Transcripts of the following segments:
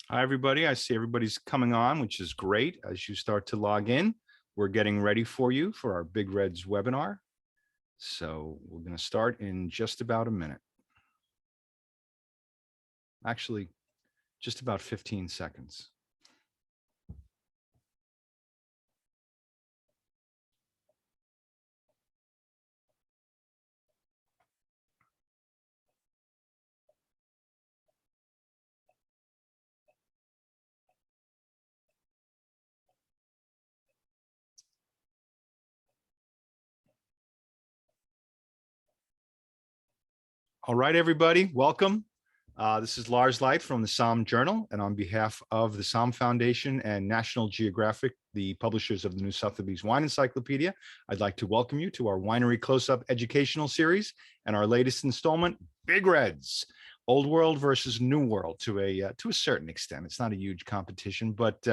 Hi, everybody. I see everybody's coming on, which is great. As you start to log in, we're getting ready for you for our Big Reds webinar. So we're going to start in just about a minute. Actually, just about 15 seconds. All right, everybody, welcome. This is Lars Leith from the Somm Journal, and on behalf of the SommFoundation and National Geographic, the publishers of the New Sotheby's Wine Encyclopedia, I'd like to welcome you to our Winery Close-Up educational series and our latest installment, Big Reds, Old World versus New World, to a certain extent. It's not a huge competition, but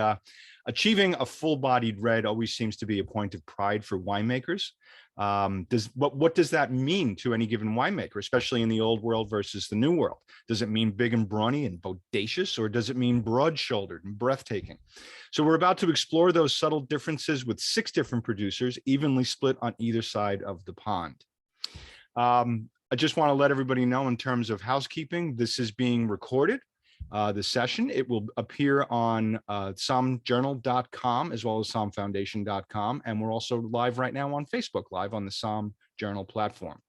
achieving a full-bodied red always seems to be a point of pride for winemakers. What does that mean to any given winemaker, especially in the old world versus the new world? Does it mean big and brawny and bodacious, or does it mean broad-shouldered and breathtaking? So we're about to explore those subtle differences with 6 different producers, evenly split on either side of the pond. I just want to let everybody know, in terms of housekeeping, this is being recorded. The session, it will appear on sommjournal.com as well as SommFoundation.com, and we're also live right now on Facebook, live on the Somm Journal platform.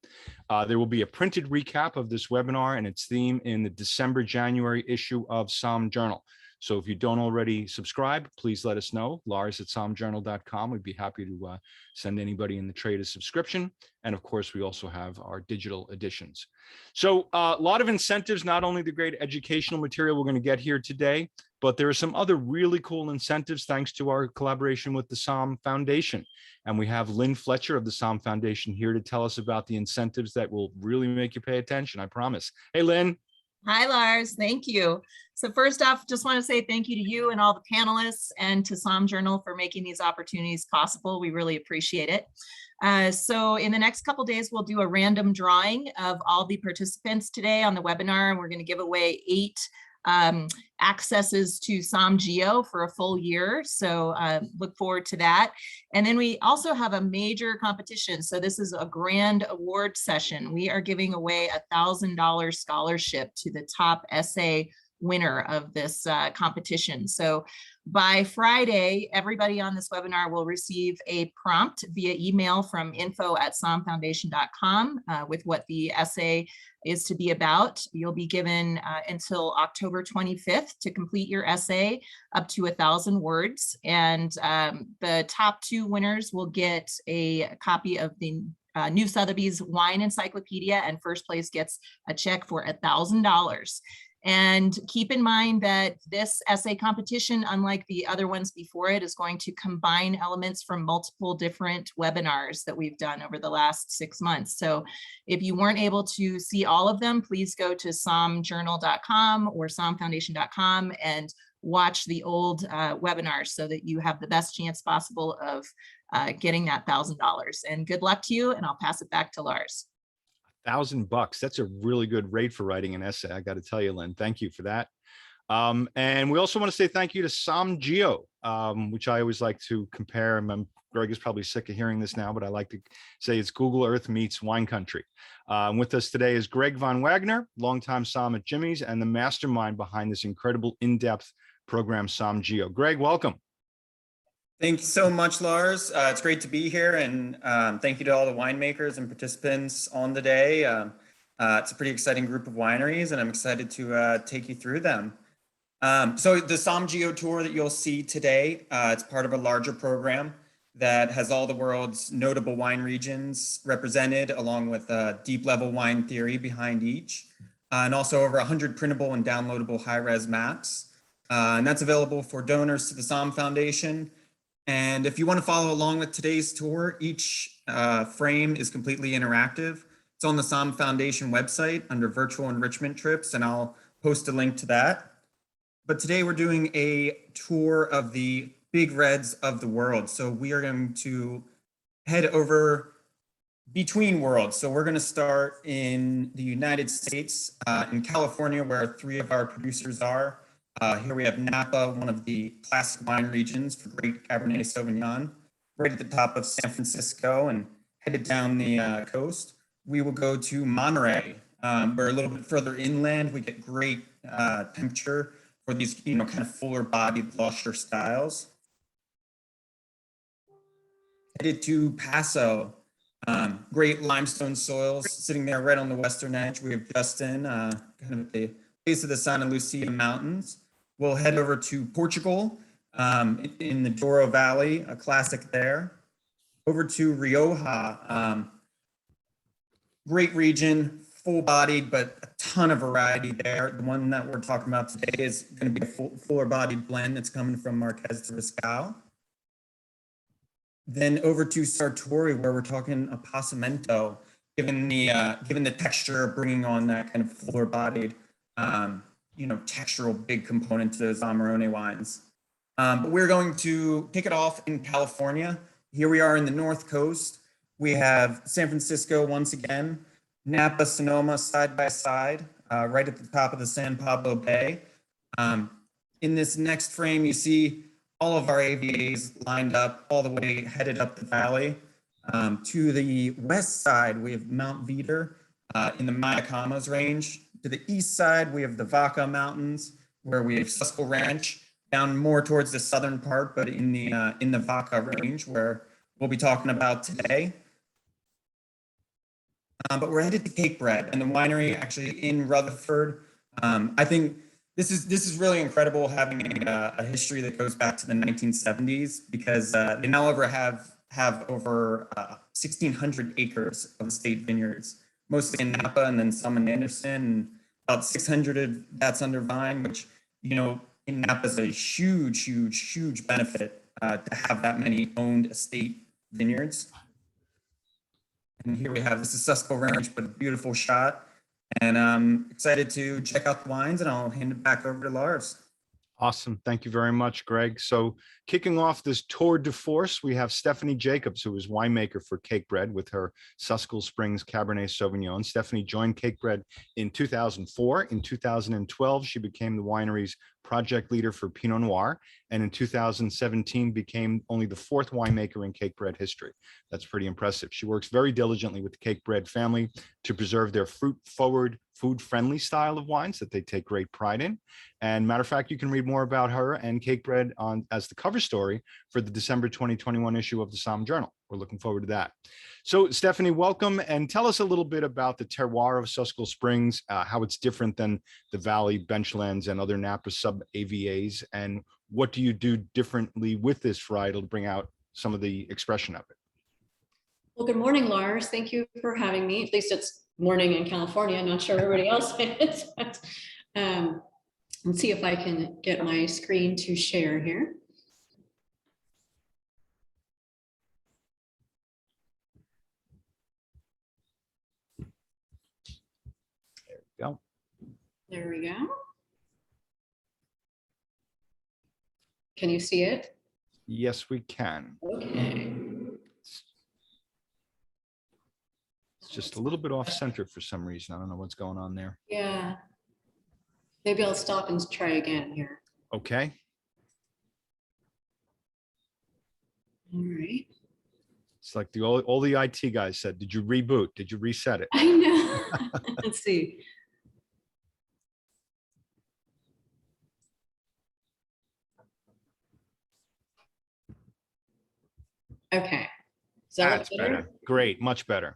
There will be a printed recap of this webinar and its theme in the December-January issue of Somm Journal. So if you don't already subscribe, please let us know, Lars@sommjournal.com. We'd be happy to send anybody in the trade a subscription. And of course, we also have our digital editions. So a lot of incentives, not only the great educational material we're going to get here today, but there are some other really cool incentives thanks to our collaboration with the SommFoundation. And we have Lynn Fletcher of the SommFoundation here to tell us about the incentives that will really make you pay attention, I promise. Hey, Lynn. Hi, Lars. Thank you. So first off, just want to say thank you to you and all the panelists and to Somm Journal for making these opportunities possible. We really appreciate it. So in the next couple of days, we'll do a random drawing of all the participants today on the webinar, and we're going to give away 8 accesses to SommGeo for a full year. So look forward to that. And then we also have a major competition. So this is a grand award session. We are giving away a $1,000 scholarship to the top essay winner of this competition. So by Friday, everybody on this webinar will receive a prompt via email from info@sommfoundation.com with what the essay is to be about. You'll be given until October 25th to complete your essay, up to 1,000 words. And the top 2 winners will get a copy of the New Sotheby's Wine Encyclopedia, and first place gets a check for $1,000. And keep in mind that this essay competition, unlike the other ones before it, is going to combine elements from multiple different webinars that we've done over the last 6 months. So if you weren't able to see all of them, please go to sommjournal.com or sommfoundation.com and watch the old webinars so that you have the best chance possible of getting that $1,000. And good luck to you, and I'll pass it back to Lars. $1,000. That's a really good rate for writing an essay. I got to tell you, Lynn, thank you for that. And we also want to say thank you to SommGeo, which I always like to compare. Greg is probably sick of hearing this now, but I like to say it's Google Earth meets wine country. With us today is Greg Von Wagner, longtime Somm at Jimmy's and the mastermind behind this incredible in-depth program, SommGeo. Greg, welcome. Thank you so much, Lars. It's great to be here, and thank you to all the winemakers and participants on the day. It's a pretty exciting group of wineries, and I'm excited to take you through them. So the SommGeo tour that you'll see today, it's part of a larger program that has all the world's notable wine regions represented, along with deep level wine theory behind each, and also over 100 printable and downloadable high-res maps. And that's available for donors to the SommFoundation. And if you want to follow along with today's tour, each frame is completely interactive. It's on the SommFoundation website under virtual enrichment trips, and I'll post a link to that. But today we're doing a tour of the big reds of the world. So we are going to head over between worlds. So we're going to start in the United States, in California, where 3 of our producers are. Here we have Napa, one of the classic wine regions for great Cabernet Sauvignon, right at the top of San Francisco and headed down the coast. We will go to Monterey. We're a little bit further inland. We get great temperature for these, kind of fuller-bodied, lusher styles. Headed to Paso, great limestone soils sitting there right on the western edge. We have Justin, kind of at the base of the Santa Lucia Mountains. We'll head over to Portugal in the Douro Valley, a classic there. Over to Rioja, great region, full-bodied, but a ton of variety there. The one that we're talking about today is going to be a fuller-bodied blend that's coming from Marqués de Riscal. Then over to Sartori, where we're talking a Pasamento, given the texture, bringing on that kind of fuller-bodied, textural big component to those Amarone wines. But we're going to kick it off in California. Here we are in the North Coast. We have San Francisco once again, Napa, Sonoma side by side, right at the top of the San Pablo Bay. In this next frame, you see all of our AVAs lined up all the way headed up the valley. To the west side, we have Mount Veeder in the Mayacamas range. To the east side, we have the Vaca Mountains, where we have Susquehanna Ranch, down more towards the southern part, but in the Vaca range, where we'll be talking about today. But we're headed to Cakebread and the winery actually in Rutherford. I think this is really incredible, having a history that goes back to the 1970s, because they now have over 1,600 acres of estate vineyards, mostly in Napa and then some in Anderson, and about 600 of that's under vine, which, in Napa is a huge benefit to have that many owned estate vineyards. And here we have, this is Susquehanna Ranch, but a beautiful shot. And I'm excited to check out the wines, and I'll hand it back over to Lars. Awesome. Thank you very much, Greg. So kicking off this tour de force, we have Stephanie Jacobs, who is winemaker for Cakebread with her Susquehanna Springs Cabernet Sauvignon. Stephanie joined Cakebread in 2004. In 2012, she became the winery's project leader for Pinot Noir, and in 2017 became only the 4th winemaker in Cakebread history. That's pretty impressive. She works very diligently with the Cakebread family to preserve their fruit-forward, food-friendly style of wines that they take great pride in. And matter of fact, you can read more about her and Cakebread as the cover story for the December 2021 issue of the Somm Journal. We're looking forward to that. So Stephanie, welcome, and tell us a little bit about the terroir of Susquehanna Springs, how it's different than the Valley, Benchlands, and other Napa sub-AVAs, and what do you do differently with this varietal to bring out some of the expression of it? Well, good morning, Lars. Thank you for having me. At least it's morning in California. I'm not sure everybody else is. But, let's see if I can get my screen to share here. Go. There we go. Can you see it? Yes, we can. Okay. It's just a little bit off center for some reason. I don't know what's going on there. Yeah. Maybe I'll stop and try again here. Okay. All right. It's like all the IT guys said, did you reboot? Did you reset it? I know. Let's see. Okay. Is that That's better? Great, much better.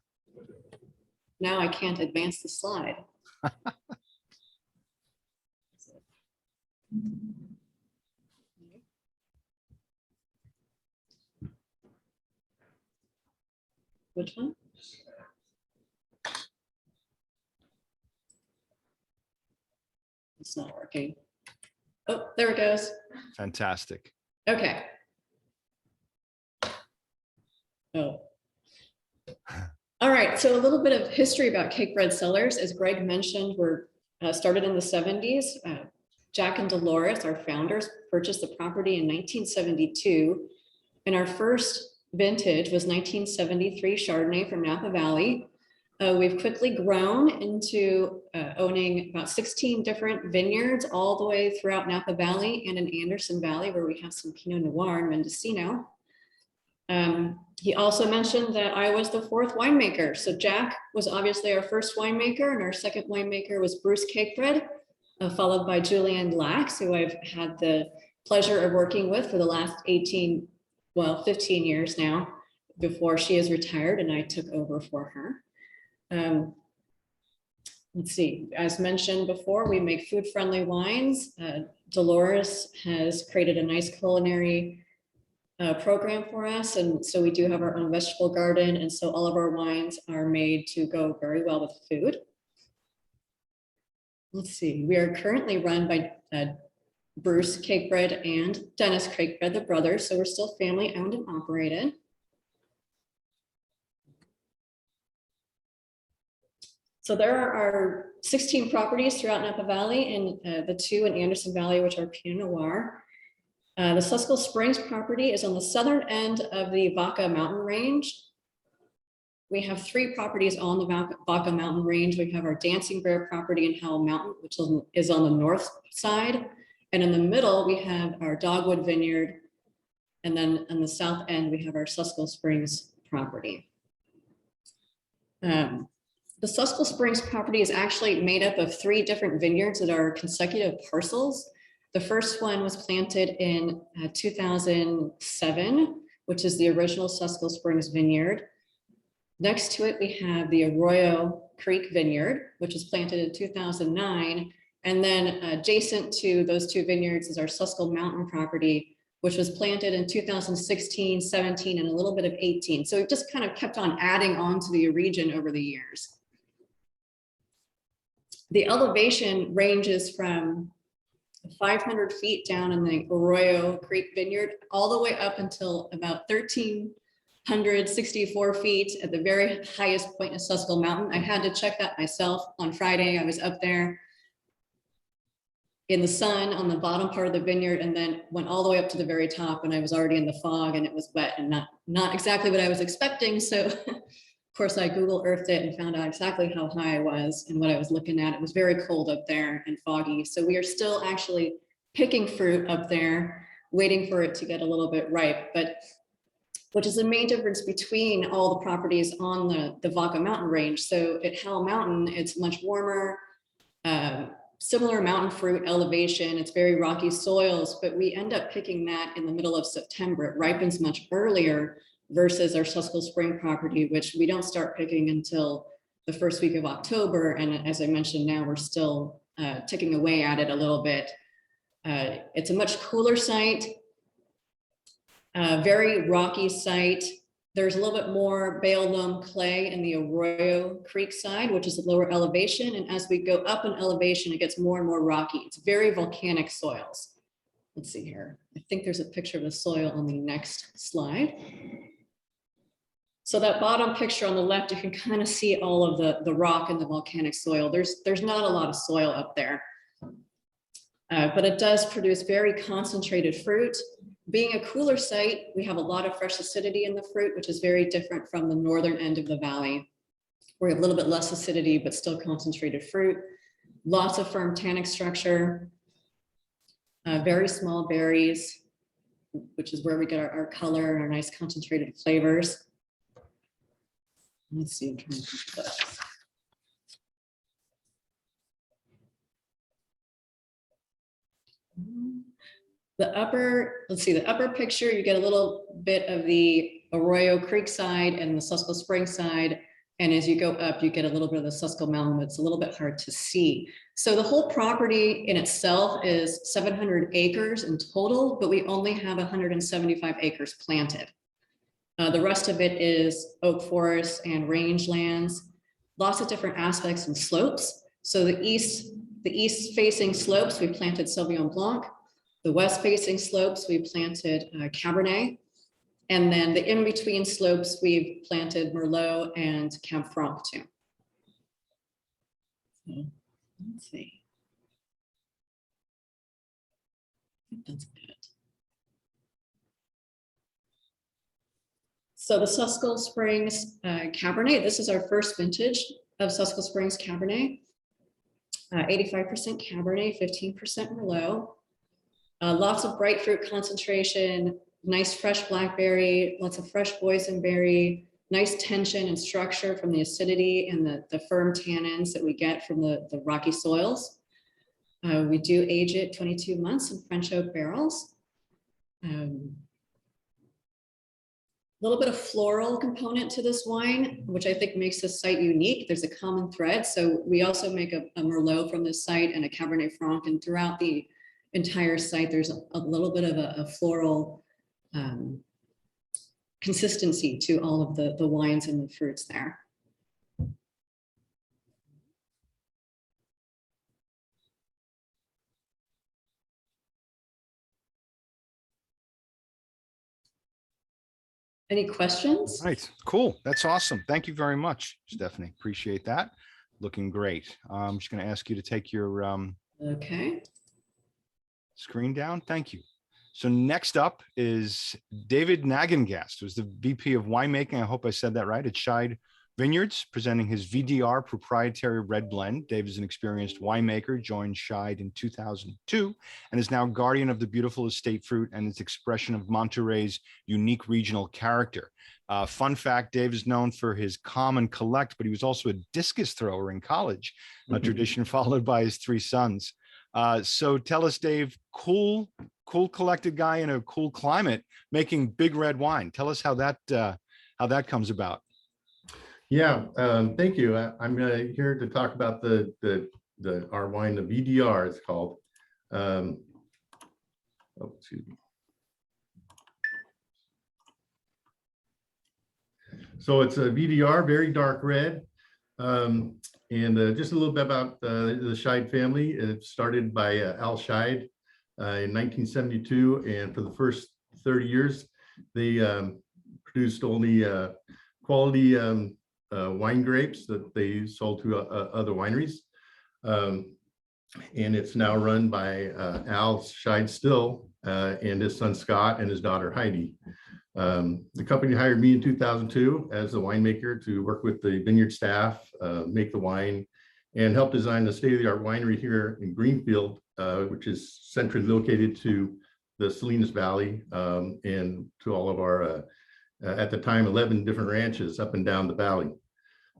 Now I can't advance the slide. Which one? It's not working. Oh, there it goes. Fantastic. Okay. Oh. All right, so a little bit of history about Cakebread Cellars. As Greg mentioned, we're started in the 70s. Jack and Dolores, our founders, purchased the property in 1972. And our first vintage was 1973 Chardonnay from Napa Valley. We've quickly grown into owning about 16 different vineyards all the way throughout Napa Valley and in Anderson Valley, where we have some Pinot Noir and Mendocino. He also mentioned that I was the fourth winemaker. So Jack was obviously our first winemaker, and our second winemaker was Bruce Cakebread, followed by Julianne Lax, who I've had the pleasure of working with for the last 15 years now, before she is retired and I took over for her. Let's see, as mentioned before, we make food-friendly wines. Dolores has created a nice culinary program for us, and so we do have our own vegetable garden, and so all of our wines are made to go very well with food. Let's see, we are currently run by Bruce Cakebread and Dennis Cakebread, the brothers, so we're still family owned and operated. So there are 16 properties throughout Napa Valley, and the 2 in Anderson Valley, which are Pinot Noir. The Susquehanna Springs property is on the southern end of the Vaca Mountain Range. We have 3 properties on the Vaca Mountain Range. We have our Dancing Bear property in Howell Mountain, which is on the north side. And in the middle, we have our Dogwood Vineyard. And then on the south end, we have our Susquehanna Springs property. The Susquehanna Springs property is actually made up of 3 different vineyards that are consecutive parcels. The first one was planted in 2007, which is the original Susquehanna Springs vineyard. Next to it, we have the Arroyo Creek Vineyard, which was planted in 2009. And then adjacent to those 2 vineyards is our Susquehanna Mountain property, which was planted in 2016, 17, and a little bit of 18. So it just kind of kept on adding on to the region over the years. The elevation ranges from 500 feet down in the Arroyo Creek Vineyard, all the way up until about 1,364 feet at the very highest point of Susquehanna Mountain. I had to check that myself on Friday. I was up there in the sun on the bottom part of the vineyard, and then went all the way up to the very top, and I was already in the fog and it was wet and not exactly what I was expecting. So of course I Google Earthed it and found out exactly how high I was and what I was looking at. It was very cold up there and foggy. So we are still actually picking fruit up there, waiting for it to get a little bit ripe, but which is the main difference between all the properties on the Vaca Mountain Range. So at Howell Mountain, it's much warmer, similar mountain fruit elevation. It's very rocky soils, but we end up picking that in the middle of September. It ripens much earlier versus our Susquehanna Spring property, which we don't start picking until the first week of October. And as I mentioned, now we're still ticking away at it a little bit. It's a much cooler site, very rocky site. There's a little bit more bale loam clay in the Arroyo Creek side, which is a lower elevation. And as we go up in elevation, it gets more and more rocky. It's very volcanic soils. Let's see here. I think there's a picture of the soil on the next slide. So that bottom picture on the left, you can kind of see all of the rock and the volcanic soil. There's not a lot of soil up there, but it does produce very concentrated fruit. Being a cooler site, we have a lot of fresh acidity in the fruit, which is very different from the northern end of the valley. We have a little bit less acidity, but still concentrated fruit. Lots of firm tannic structure, very small berries, which is where we get our color and our nice concentrated flavors. Let's see, I'm trying to put that. The upper picture, you get a little bit of the Arroyo Creek side and the Susquehanna Spring side. And as you go up, you get a little bit of the Susquehanna Mountain, but it's a little bit hard to see. So the whole property in itself is 700 acres in total, but we only have 175 acres planted. The rest of it is oak forests and rangelands, lots of different aspects and slopes. So the east facing slopes, we planted Sauvignon Blanc. The west facing slopes, we planted Cabernet. And then the in-between slopes, we've planted Merlot and Cab Franc too. So, let's see. I think that's it. So the Susquehanna Springs Cabernet, this is our first vintage of Susquehanna Springs Cabernet. 85% Cabernet, 15% Merlot. Lots of bright fruit concentration, nice fresh blackberry, lots of fresh boysenberry, nice tension and structure from the acidity and the firm tannins that we get from the rocky soils. We do age it 22 months in French oak barrels. Little bit of floral component to this wine, which I think makes this site unique. There's a common thread. So we also make a Merlot from this site and a Cabernet Franc, and throughout the entire site, there's a little bit of a floral consistency to all of the wines and the fruits there. Any questions? Right, cool. That's awesome. Thank you very much, Stephanie. Appreciate that. Looking great. I'm just going to ask you to take your Okay. screen down. Thank you. So next up is David Nagengast, who's the VP of winemaking. I hope I said that right. At Scheid Vineyards, presenting his VDR proprietary red blend. Dave is an experienced winemaker, joined Scheid in 2002, and is now guardian of the beautiful estate fruit and its expression of Monterey's unique regional character. Fun fact, Dave is known for his calm and collect, but he was also a discus thrower in college, a tradition followed by his three sons. So tell us, Dave, cool collected guy in a cool climate, making big red wine. Tell us how that comes about. Yeah, thank you. I'm here to talk about our wine, the VDR it's called. Oh, excuse me. So it's a VDR, very dark red. And just a little bit about the Scheid family. It started by Al Scheid in 1972, and for the first 30 years, they produced only quality wine grapes that they sold to other wineries. And it's now run by Al Scheid still, and his son Scott and his daughter Heidi. The company hired me in 2002 as a winemaker to work with the vineyard staff, make the wine, and help design the state-of-the-art winery here in Greenfield, which is centrally located to the Salinas Valley, and to all of our at the time, 11 different ranches up and down the valley.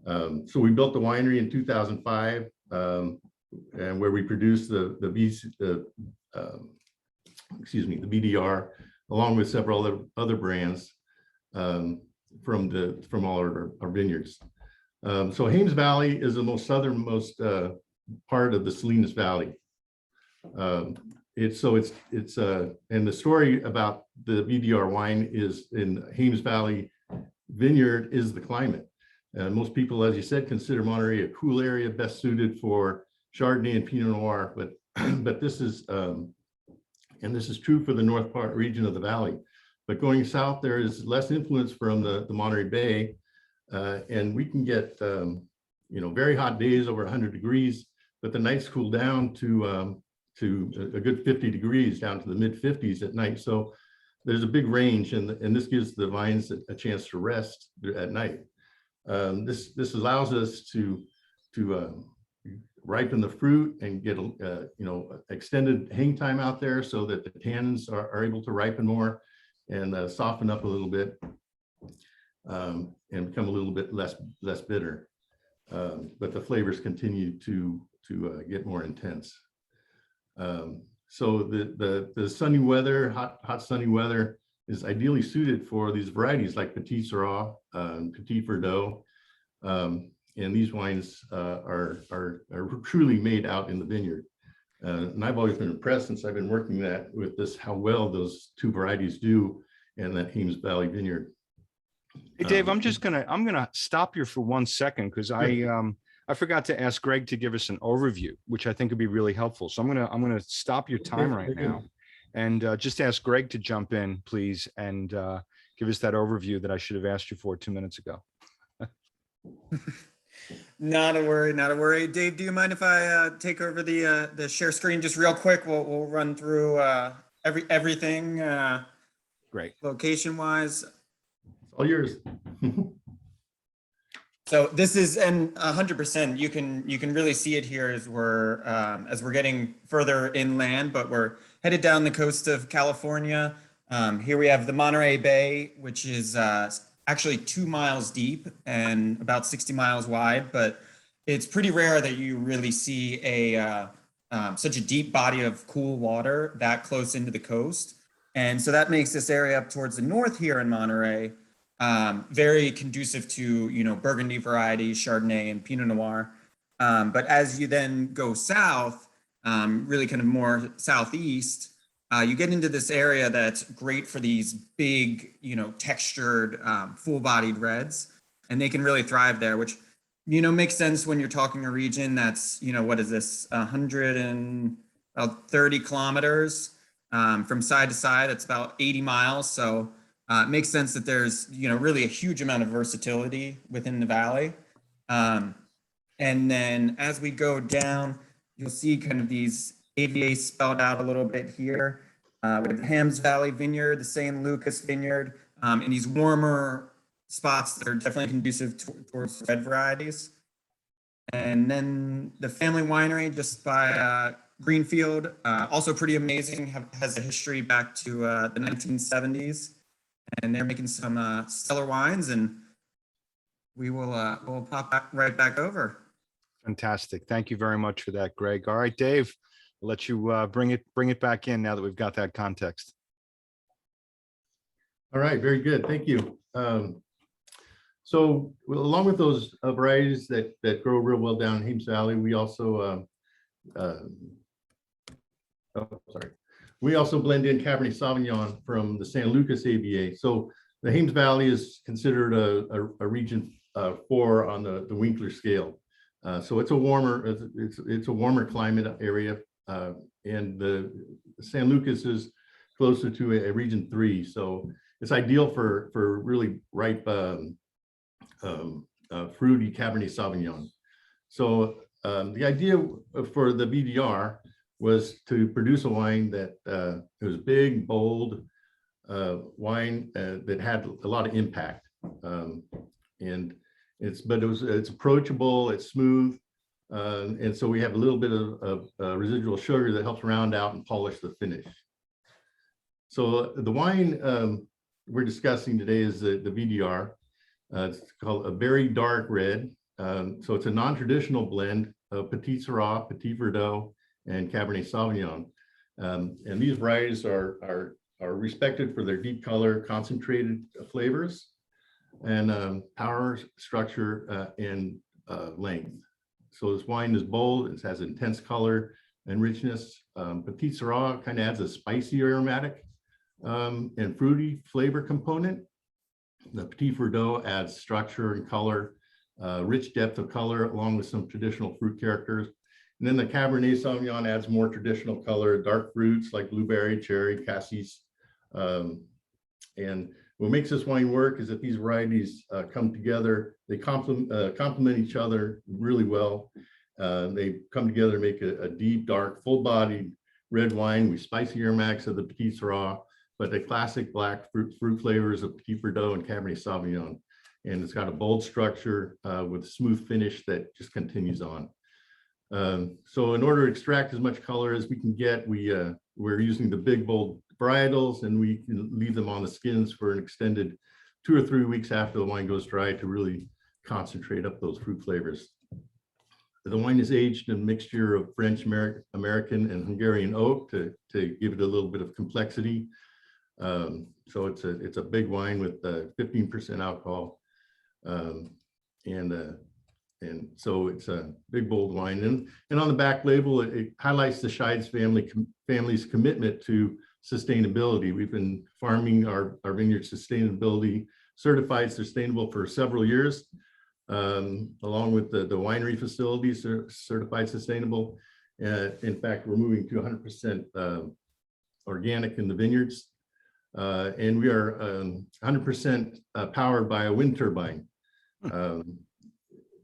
So we built the winery in 2005, and where we produced the VDR, along with several other brands from all our vineyards. So Haines Valley is the most southernmost part of the Salinas Valley. And the story about the VDR wine is in Haines Valley Vineyard is the climate. Most people, as you said, consider Monterey a cool area best suited for Chardonnay and Pinot Noir, but this is and this is true for the north part region of the valley. But going south, there is less influence from the Monterey Bay, and we can get very hot days over 100 degrees, but the nights cool down to a good 50 degrees, down to the mid 50s at night. So there's a big range, and this gives the vines a chance to rest at night. This allows us to ripen the fruit and get extended hang time out there, so that the tannins are able to ripen more and soften up a little bit, and become a little bit less bitter. But the flavors continue to get more intense. So the sunny weather, hot sunny weather, is ideally suited for these varieties like Petit Syrah, Petit Verdot, and these wines are truly made out in the vineyard. And I've always been impressed since I've been working with this, how well those two varieties do in that Haines Valley vineyard. Hey, Dave, I'm gonna stop you for 1 second, because I forgot to ask Greg to give us an overview, which I think would be really helpful. So I'm gonna stop your time right now, and just ask Greg to jump in, please, and give us that overview that I should have asked you for 2 minutes ago. Not a worry, not a worry. Dave, do you mind if I take over the share screen just real quick? We'll run through everything Great. location wise. All yours. So this is, and 100%, you can really see it here as we're getting further inland, but we're headed down the coast of California. Here we have the Monterey Bay, which is actually 2 miles deep and about 60 miles wide, but it's pretty rare that you really see such a deep body of cool water that close into the coast. And so that makes this area up towards the north here in Monterey very conducive to, Burgundy varieties, Chardonnay and Pinot Noir. But as you then go south, really kind of more southeast, you get into this area that's great for these big, textured, full-bodied reds, and they can really thrive there, which, makes sense when you're talking a region that's, what is this, 130 kilometers from side to side. It's about 80 miles. So it makes sense that there's, really a huge amount of versatility within the valley. And then as we go down, you'll see kind of these AVA spelled out a little bit here. We have the Hams Valley Vineyard, the San Lucas Vineyard, and these warmer spots that are definitely conducive towards red varieties. And then the family winery just by Greenfield, also pretty amazing, has a history back to the 1970s. And they're making some stellar wines, and we'll pop right back over. Fantastic. Thank you very much for that, Greg. All right, Dave, I'll let you bring it back in now that we've got that context. All right, very good. Thank you. So along with those varieties that grow real well down in Hames Valley, we also we also blend in Cabernet Sauvignon from the San Lucas AVA. So the Hames Valley is considered a region 4 on the Winkler scale. So it's a warmer climate area, and the San Lucas is closer to a region 3. So it's ideal for really ripe, fruity Cabernet Sauvignon. So the idea for the VDR was to produce a wine that it was big, bold wine that had a lot of impact, and it's approachable, it's smooth, and so we have a little bit of residual sugar that helps round out and polish the finish. So the wine we're discussing today is the VDR. It's called a very dark red. So it's a non-traditional blend of Petit Syrah, Petit Verdot, and Cabernet Sauvignon. And these varieties are respected for their deep color, concentrated flavors, and power, structure, and length. So this wine is bold, it has intense color and richness. Petit Syrah kind of adds a spicy aromatic and fruity flavor component. The Petit Verdot adds structure and color, rich depth of color, along with some traditional fruit characters. And then the Cabernet Sauvignon adds more traditional color, dark fruits like blueberry, cherry, cassis. And what makes this wine work is that these varieties come together. They complement each other really well. They come together to make a deep, dark, full-bodied red wine with spicy aromatics of the Petit Syrah, but the classic black fruit flavors of Petit Verdot and Cabernet Sauvignon. And it's got a bold structure with smooth finish that just continues on. So in order to extract as much color as we can get, we're using the big, bold varietals, and we can leave them on the skins for an extended 2 or 3 weeks after the wine goes dry to really concentrate up those fruit flavors. The wine is aged in a mixture of French, American, and Hungarian oak to give it a little bit of complexity. So it's a big wine with 15% alcohol, and so it's a big, bold wine. And on the back label, it highlights the Scheid's family's commitment to sustainability. We've been farming our vineyard sustainability, certified sustainable for several years, along with the winery facilities are certified sustainable. In fact, we're moving to 100% organic in the vineyards. And we are 100% powered by a wind turbine.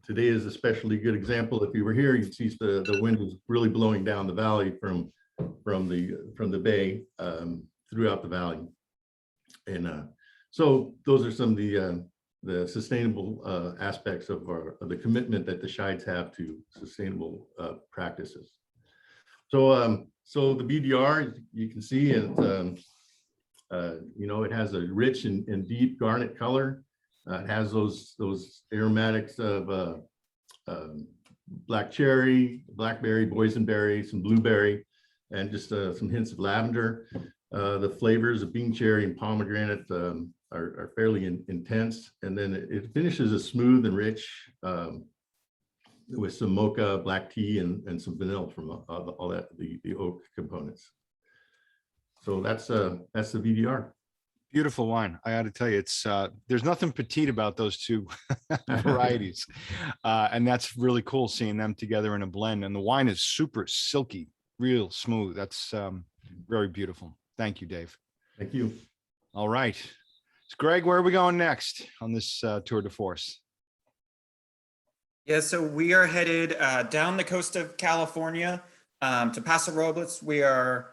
Today is a especially good example. If you were here, you'd see the wind was really blowing down the valley from the bay throughout the valley. And So those are some of the sustainable aspects of the commitment that the Shides have to sustainable practices. So so the BDR, you can see it, you know, it has a rich and deep garnet color. It has those aromatics of black cherry, blackberry, boysenberry, some blueberry, and just some hints of lavender. The flavors of bean cherry and pomegranate are fairly intense, and then it finishes a smooth and rich with some mocha, black tea, and some vanilla from all that the oak components. So that's the VDR. Beautiful wine. I got to tell you, it's there's nothing petite about those two varieties, and that's really cool seeing them together in a blend. And the wine is super silky, real smooth. That's very beautiful. Thank you, Dave. Thank you. All right, so Greg, where are we going next on this tour de force? Yeah, so we are headed down the coast of California to Paso Robles. We are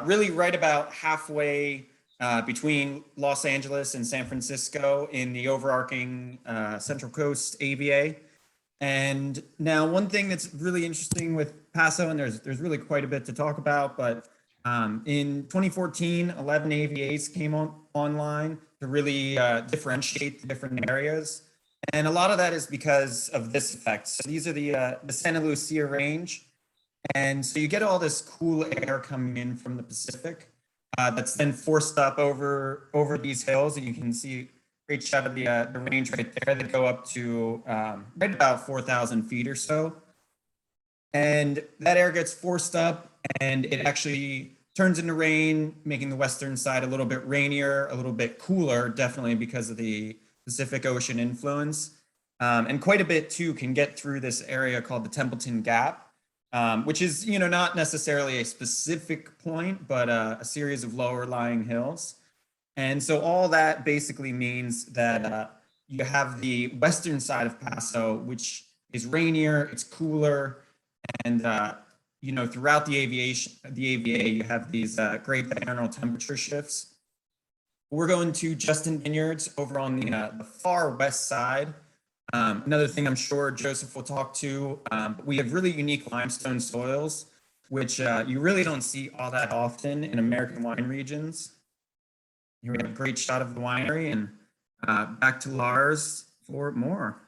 really right about halfway between Los Angeles and San Francisco in the overarching Central Coast AVA. And now one thing that's really interesting with Paso, and there's really quite a bit to talk about, but in 2014, 11 AVAs came online to really differentiate the different areas. And a lot of that is because of this effect. So these are the Santa Lucia range. And so you get all this cool air coming in from the Pacific that's then forced up over these hills. And you can see a great shot of the range right there that go up to right about 4,000 feet or so. And that air gets forced up and it actually turns into rain, making the western side a little bit rainier, a little bit cooler, definitely because of the Pacific Ocean influence. And quite a bit too can get through this area called the Templeton Gap, which is, you know, not necessarily a specific point, but a series of lower lying hills. And so all that basically means that you have the western side of Paso, which is rainier, it's cooler, and you know, throughout the AVA, you have these great diurnal temperature shifts. We're going to Justin Vineyards over on the far west side. Another thing I'm sure Joseph will talk to, we have really unique limestone soils, which you really don't see all that often in American wine regions. You have a great shot of the winery, and back to Lars for more.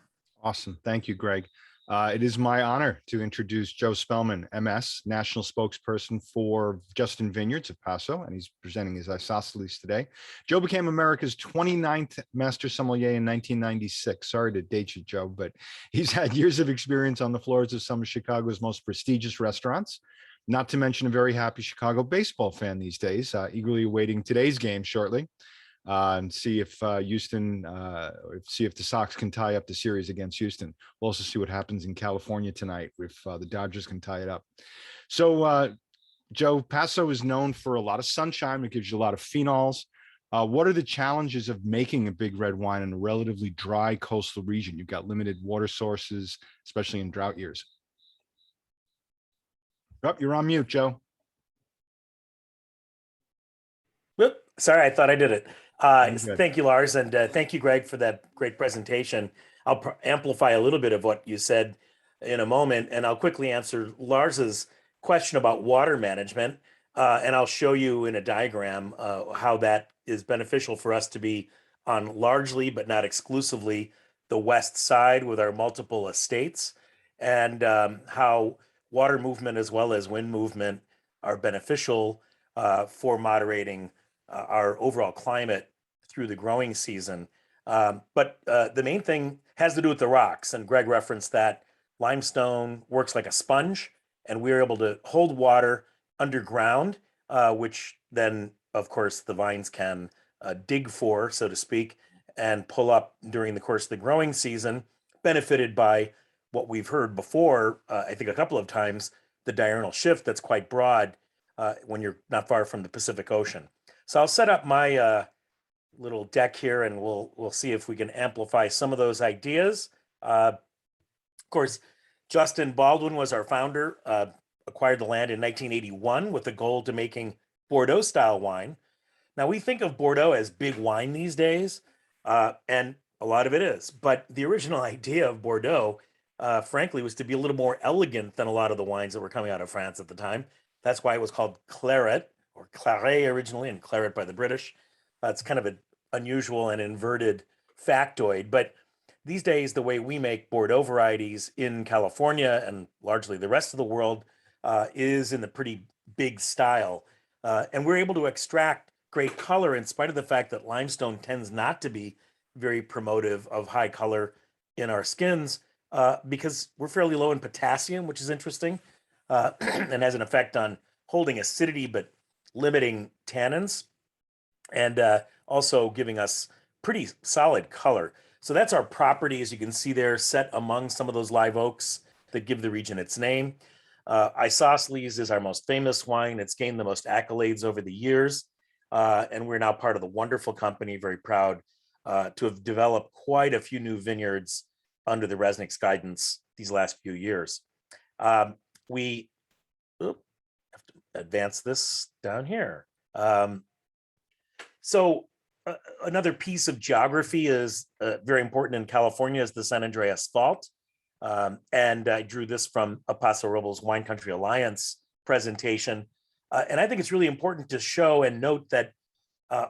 Awesome. Thank you, Greg. It is my honor to introduce Joe Spellman, MS, National Spokesperson for Justin Vineyards of Paso, and he's presenting his isosceles today. Joe became America's 29th Master Sommelier in 1996. Sorry to date you, Joe, but he's had years of experience on the floors of some of Chicago's most prestigious restaurants, not to mention a very happy Chicago baseball fan these days, eagerly awaiting today's game shortly. And see if Houston, see if the Sox can tie up the series against Houston. We'll also see what happens in California tonight if the Dodgers can tie it up. So, Joe, Paso is known for a lot of sunshine. It gives you a lot of phenols. What are the challenges of making a big red wine in a relatively dry coastal region? You've got limited water sources, especially in drought years. Oh, you're on mute, Joe. Whoop, sorry, I thought I did it. Good. Thank you, Lars, and thank you, Greg, for that great presentation. I'll amplify a little bit of what you said in a moment, and I'll quickly answer Lars's question about water management, and I'll show you in a diagram how that is beneficial for us to be on largely, but not exclusively, the west side with our multiple estates, and how water movement as well as wind movement are beneficial for moderating our overall climate through the growing season. But the main thing has to do with the rocks. And Greg referenced that limestone works like a sponge, and we're able to hold water underground, which then, of course, the vines can dig for, so to speak, and pull up during the course of the growing season, benefited by what we've heard before, I think a couple of times, the diurnal shift that's quite broad when you're not far from the Pacific Ocean. So I'll set up my little deck here, and we'll see if we can amplify some of those ideas. Of course, Justin Baldwin was our founder, acquired the land in 1981 with the goal to making Bordeaux-style wine. Now we think of Bordeaux as big wine these days, and a lot of it is. But the original idea of Bordeaux, frankly, was to be a little more elegant than a lot of the wines that were coming out of France at the time. That's why it was called Claret or Claret originally, and Claret by the British. It's kind of an unusual and inverted factoid, but these days, the way we make Bordeaux varieties in California and largely the rest of the world is in the pretty big style. And we're able to extract great color in spite of the fact that limestone tends not to be very promotive of high color in our skins because we're fairly low in potassium, which is interesting and has an effect on holding acidity, but limiting tannins and also giving us pretty solid color. So that's our property, as you can see there, set among some of those live oaks that give the region its name. Isosceles is our most famous wine. It's gained the most accolades over the years. And we're now part of the wonderful company, very proud to have developed quite a few new vineyards under the Resnick's guidance these last few years. We have to advance this down here. Another piece of geography is very important in California is the San Andreas Fault. And I drew this from a Paso Robles Wine Country Alliance presentation. And I think it's really important to show and note that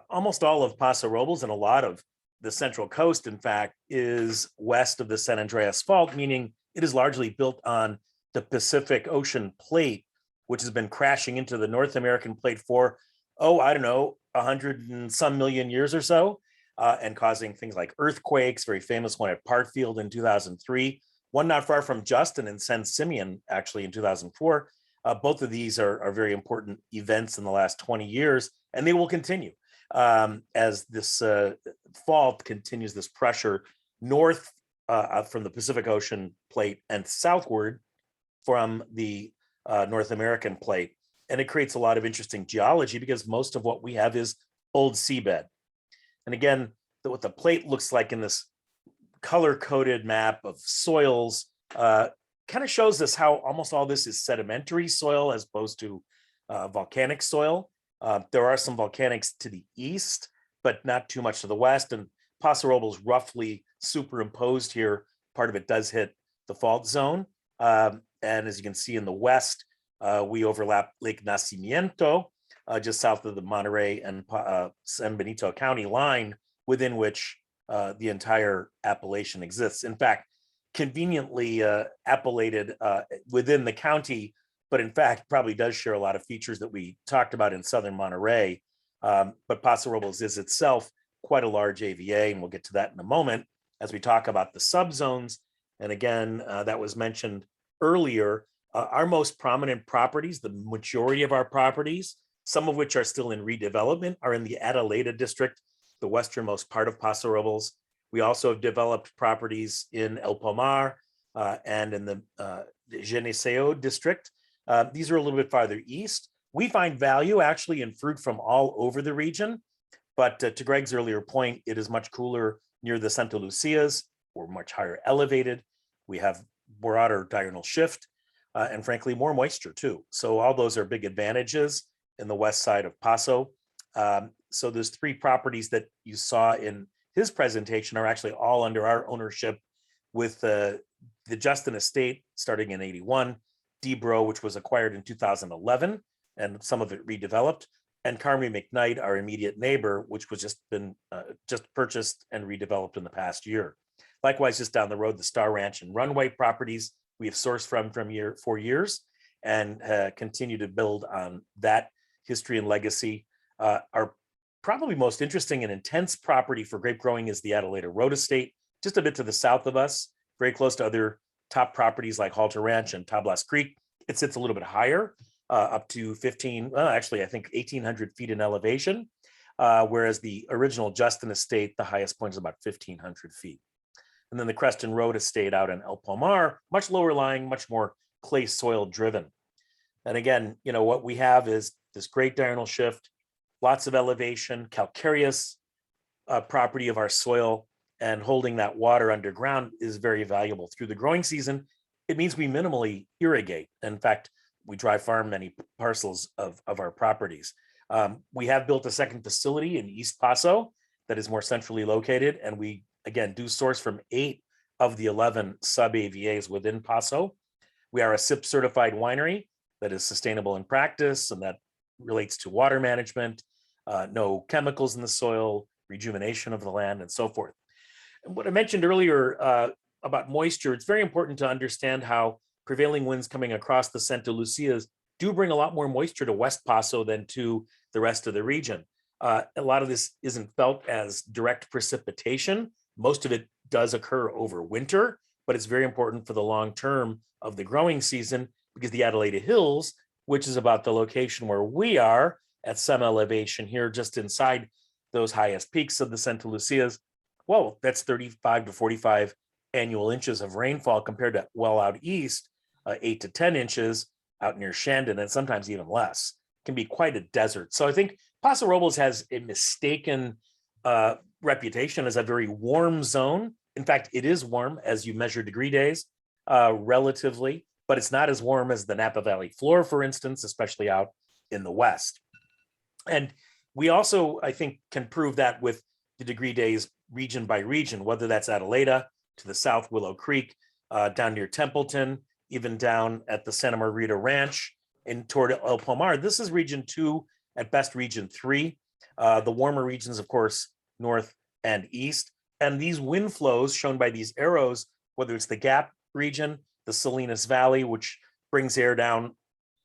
almost all of Paso Robles and a lot of the Central Coast, in fact, is west of the San Andreas Fault, meaning it is largely built on the Pacific Ocean plate, which has been crashing into the North American plate for, I don't know, 100 and some million years or so, and causing things like earthquakes, very famous one at Partfield in 2003, one not far from Justin in San Simeon, actually in 2004. Both of these are very important events in the last 20 years, and they will continue as this fault continues this pressure north from the Pacific Ocean plate and southward from the North American plate. And it creates a lot of interesting geology because most of what we have is old seabed. And again, what the plate looks like in this color-coded map of soils kind of shows us how almost all this is sedimentary soil as opposed to volcanic soil. There are some volcanics to the east, but not too much to the west. And Paso Robles roughly superimposed here. Part of it does hit the fault zone. And as you can see in the west, we overlap Lake Nacimiento, just south of the Monterey and San Benito County line, within which the entire appellation exists. In fact, conveniently appellated within the county, but in fact probably does share a lot of features that we talked about in southern Monterey. But Paso Robles is itself quite a large AVA, and we'll get to that in a moment as we talk about the subzones. And again, that was mentioned earlier. Our most prominent properties, the majority of our properties, some of which are still in redevelopment, are in the Adelaida district, the westernmost part of Paso Robles. We also have developed properties in El Pomar and in the Geneseo district. These are a little bit farther east. We find value actually in fruit from all over the region, but to Greg's earlier point, it is much cooler near the Santa Lucias. We're much higher elevated. We have broader diurnal shift. And frankly, more moisture too. So all those are big advantages in the west side of Paso. So there's three properties that you saw in his presentation are actually all under our ownership, with the Justin estate starting in 81, Debro, which was acquired in 2011, and some of it redeveloped, and Carmi McKnight, our immediate neighbor, which was just purchased and redeveloped in the past year. Likewise, just down the road, the Star Ranch and Runway properties we have sourced from for years and continue to build on that history and legacy. Our probably most interesting and intense property for grape growing is the Adelaida Road Estate, just a bit to the south of us, very close to other top properties like Halter Ranch and Tablas Creek. It sits a little bit higher, up to 1,800 feet in elevation, whereas the original Justin Estate, the highest point is about 1,500 feet. And then the Creston Road Estate out in El Pomar, much lower lying, much more clay soil driven. And again, what we have is this great diurnal shift, lots of elevation, calcareous property of our soil, and holding that water underground is very valuable through the growing season. It means we minimally irrigate. In fact, we dry farm many parcels of our properties. We have built a second facility in East Paso that is more centrally located, and we, again, do source from 8 of the 11 sub-AVAs within Paso. We are a SIP certified winery that is sustainable in practice, and that relates to water management, no chemicals in the soil, rejuvenation of the land, and so forth. And what I mentioned earlier about moisture, it's very important to understand how prevailing winds coming across the Santa Lucias do bring a lot more moisture to West Paso than to the rest of the region. A lot of this isn't felt as direct precipitation. Most of it does occur over winter, but it's very important for the long term of the growing season, because the Adelaida Hills, which is about the location where we are at some elevation here, just inside those highest peaks of the Santa Lucias, well, that's 35 to 45 annual inches of rainfall compared to well out east, 8 to 10 inches out near Shandon, and sometimes even less. It can be quite a desert. So I think Paso Robles has a mistaken reputation as a very warm zone. In fact, it is warm as you measure degree days relatively, but it's not as warm as the Napa Valley floor, for instance, especially out in the west. And we also, I think, can prove that with the degree days region by region, whether that's Adelaida to the south, Willow Creek, down near Templeton, even down at the Santa Marita Ranch and toward El Pomar. This is region 2, at best region 3. The warmer regions, of course, north and east. And these wind flows shown by these arrows, whether it's the Gap region, the Salinas Valley, which brings air down,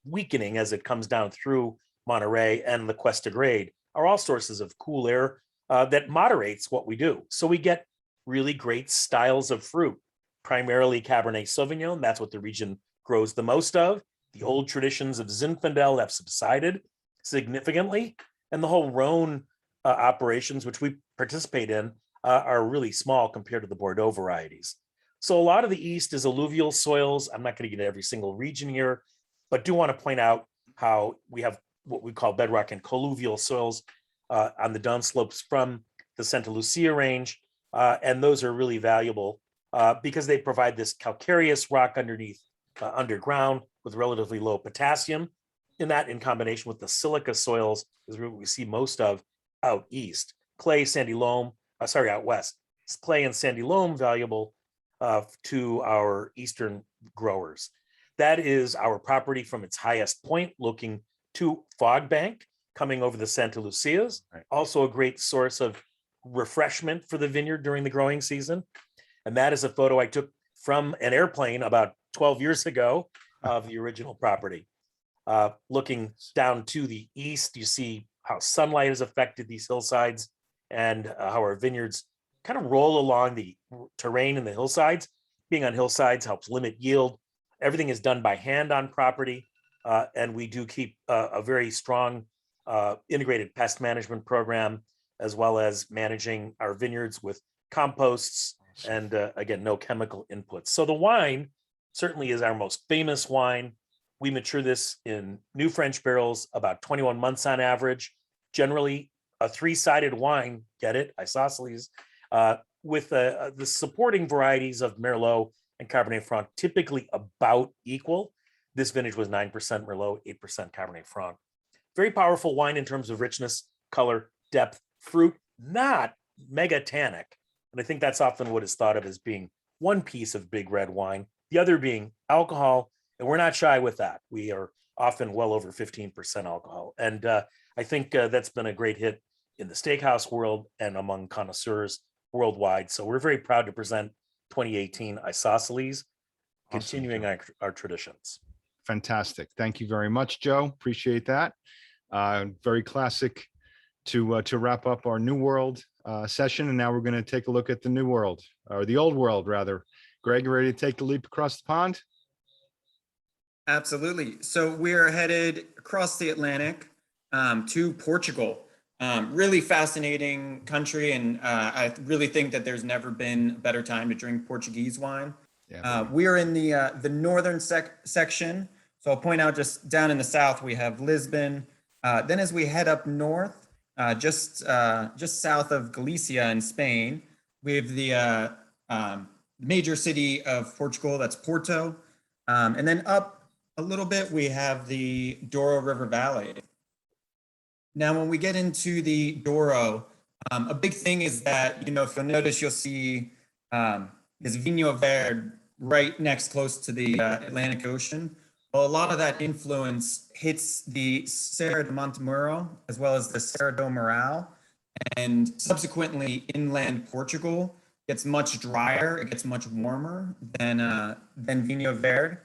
weakening as it comes down through Monterey, and the Cuesta Grade, are all sources of cool air that moderates what we do. So we get really great styles of fruit, primarily Cabernet Sauvignon. That's what the region grows the most of. The old traditions of Zinfandel have subsided significantly, and the whole Rhone operations, which we participate in, are really small compared to the Bordeaux varieties. So a lot of the East is alluvial soils. I'm not going to get into every single region here, but do want to point out how we have what we call bedrock and colluvial soils on the downslopes from the Santa Lucia range. And those are really valuable because they provide this calcareous rock underneath, underground, with relatively low potassium. And that, in combination with the silica soils, is what we see most of out east. Clay, sandy loam, out west. Clay and sandy loam valuable to our eastern growers. That is our property from its highest point, looking to Fog Bank, coming over the Santa Lucias. Right. Also a great source of refreshment for the vineyard during the growing season. And that is a photo I took from an airplane about 12 years ago of the original property. Looking down to the east, you see how sunlight has affected these hillsides and how our vineyards kind of roll along the terrain in the hillsides. Being on hillsides helps limit yield. Everything is done by hand on property, and we do keep a very strong integrated pest management program, as well as managing our vineyards with composts and, again, no chemical inputs. So the wine certainly is our most famous wine. We mature this in new French barrels, about 21 months on average. Generally, a 3-sided wine, get it, isosceles, with the supporting varieties of Merlot and Cabernet Franc typically about equal. This vintage was 9% Merlot, 8% Cabernet Franc. Very powerful wine in terms of richness, color, depth, fruit, not mega tannic. And I think that's often what is thought of as being one piece of big red wine, the other being alcohol. And we're not shy with that. We are often well over 15% alcohol. And I think that's been a great hit in the steakhouse world and among connoisseurs worldwide. So we're very proud to present 2018 Isosceles, continuing our traditions. Fantastic. Thank you very much, Joe. Appreciate that. Very classic to wrap up our New World session. And now we're going to take a look at the New World, or the Old World, rather. Greg, ready to take the leap across the pond? Absolutely. So we're headed across the Atlantic to Portugal. Really fascinating country, and I really think that there's never been a better time to drink Portuguese wine. Yeah, we are in the northern section. So I'll point out, just down in the south, we have Lisbon. Then as we head up north, just south of Galicia in Spain, we have the major city of Portugal, that's Porto. And then up a little bit, we have the Douro River Valley. Now, when we get into the Douro, a big thing is that, if you'll notice, you'll see this VINEYARD right next close to the Atlantic Ocean. Well, a lot of that influence hits the Serra de Montemuro as well as the Serra do Moral, and subsequently inland Portugal gets much drier, it gets much warmer than VINEYARD.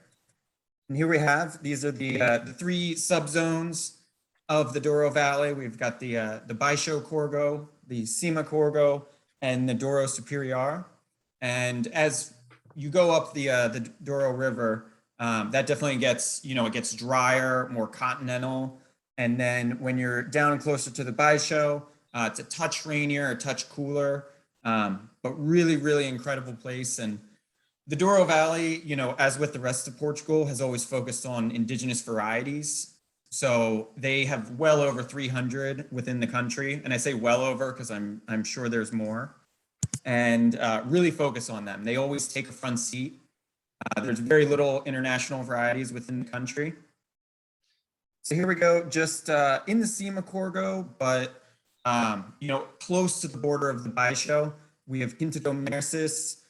And here we have, these are the three subzones of the Douro Valley. We've got the Baixo Corgo, the Cima Corgo, and the Douro Superior. And as you go up the Douro River, that definitely gets, it gets drier, more continental. And then when you're down closer to the Baixo, it's a touch rainier, a touch cooler, but really, really incredible place. And the Douro Valley, as with the rest of Portugal, has always focused on indigenous varieties. So they have well over 300 within the country. And I say well over because I'm sure there's more. And really focus on them. They always take a front seat. There's very little international varieties within the country. So here we go, just in the Cima Corgo, but close to the border of the Baixo, we have Quinta do Mercis,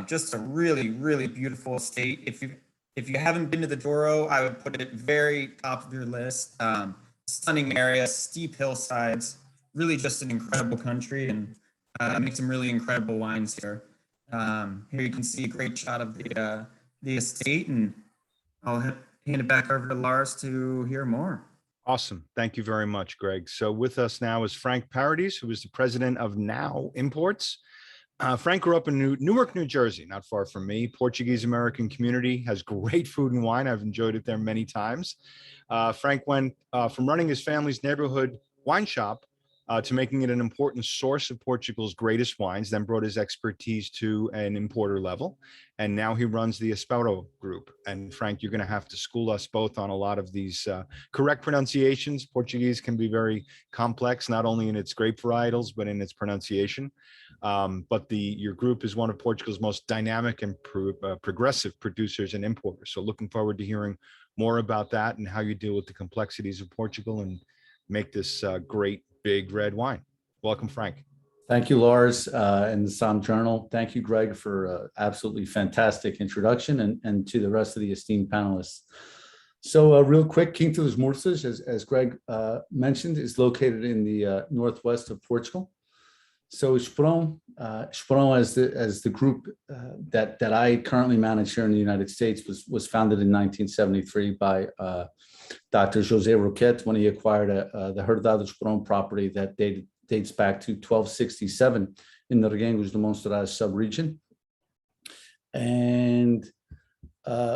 just a really, really beautiful estate. If you haven't been to the Douro, I would put it very top of your list. Stunning area, steep hillsides, really just an incredible country, and make some really incredible wines here. Here you can see a great shot of the estate, and I'll hand it back over to Lars to hear more. Awesome. Thank you very much, Greg. So with us now is Frank Paradis, who is the president of Now Imports. Frank grew up in Newark, New Jersey, not far from me. Portuguese-American community, has great food and wine. I've enjoyed it there many times. Frank went from running his family's neighborhood wine shop to making it an important source of Portugal's greatest wines, then brought his expertise to an importer level. And now he runs the Espero group. And Frank, you're going to have to school us both on a lot of these correct pronunciations. Portuguese can be very complex, not only in its grape varietals, but in its pronunciation. But your group is one of Portugal's most dynamic and progressive producers and importers. So looking forward to hearing more about that and how you deal with the complexities of Portugal and make this great big red wine. Welcome, Frank. Thank you, Lars, and the Somm Journal. Thank you, Greg, for absolutely fantastic introduction, and to the rest of the esteemed panelists. So real quick, Quinta dos Murças, as Greg mentioned, is located in the northwest of Portugal. So Esperão as the group that I currently manage here in the United States was founded in 1973 by Dr. José Roquette when he acquired the Herdado Esperão property that dates back to 1267 in the Reguengos de Monsaraz subregion. And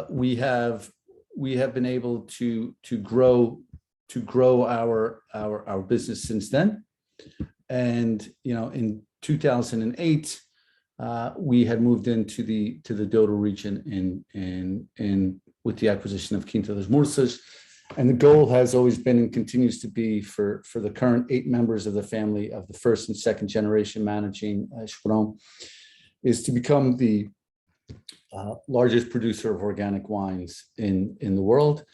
we have been able to grow our business since then. And in 2008, we had moved into the Douro region in with the acquisition of Quinta dos Murças. And the goal has always been and continues to be for the current 8 members of the family of the first and second generation managing Esperão is to become the largest producer of organic wines in the world.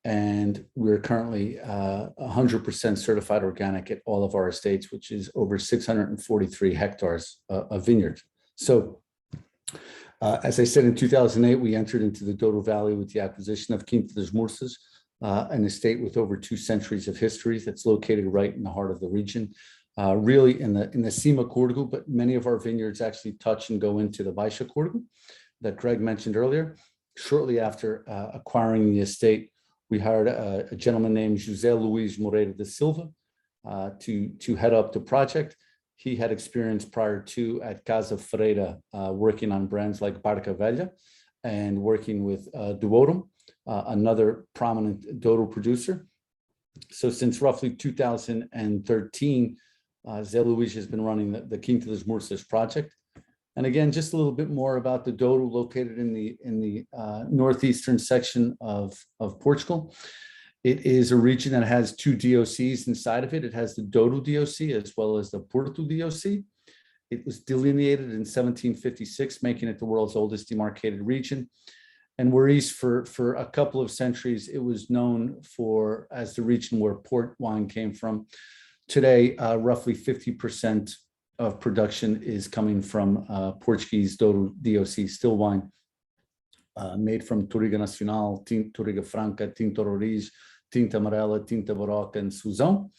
And we're currently 100% certified organic at all of our estates, which is over 643 hectares of vineyards. So as I said, in 2008, we entered into the Douro Valley with the acquisition of Quinta dos Murças, an estate with over 2 centuries of history that's located right in the heart of the region, really in the Cima Corgo, but many of our vineyards actually touch and go into the Baixo Corgo that Greg mentioned earlier. Shortly after acquiring the estate, we hired a gentleman named José Luís Moreira da Silva to head up the project. He had experience prior to at Casa Freira working on brands like Barca Velha and working with Douro, another prominent Douro producer. So since roughly 2013, Zé Luís has been running the Quinta dos Murças project. And again, just a little bit more about the Douro, located in the northeastern section of Portugal. It is a region that has 2 DOCs inside of it. It has the Douro DOC as well as the Porto DOC. It was delineated in 1756, making it the world's oldest demarcated region. And Maurice, for a couple of centuries, it was known for as the region where port wine came from. Today, roughly 50% of production is coming from Portuguese Douro DOC still wine, made from Touriga Nacional, Touriga Franca, Tinto Roriz, Tinta Amarela, Tinta Barroca, and Suzão.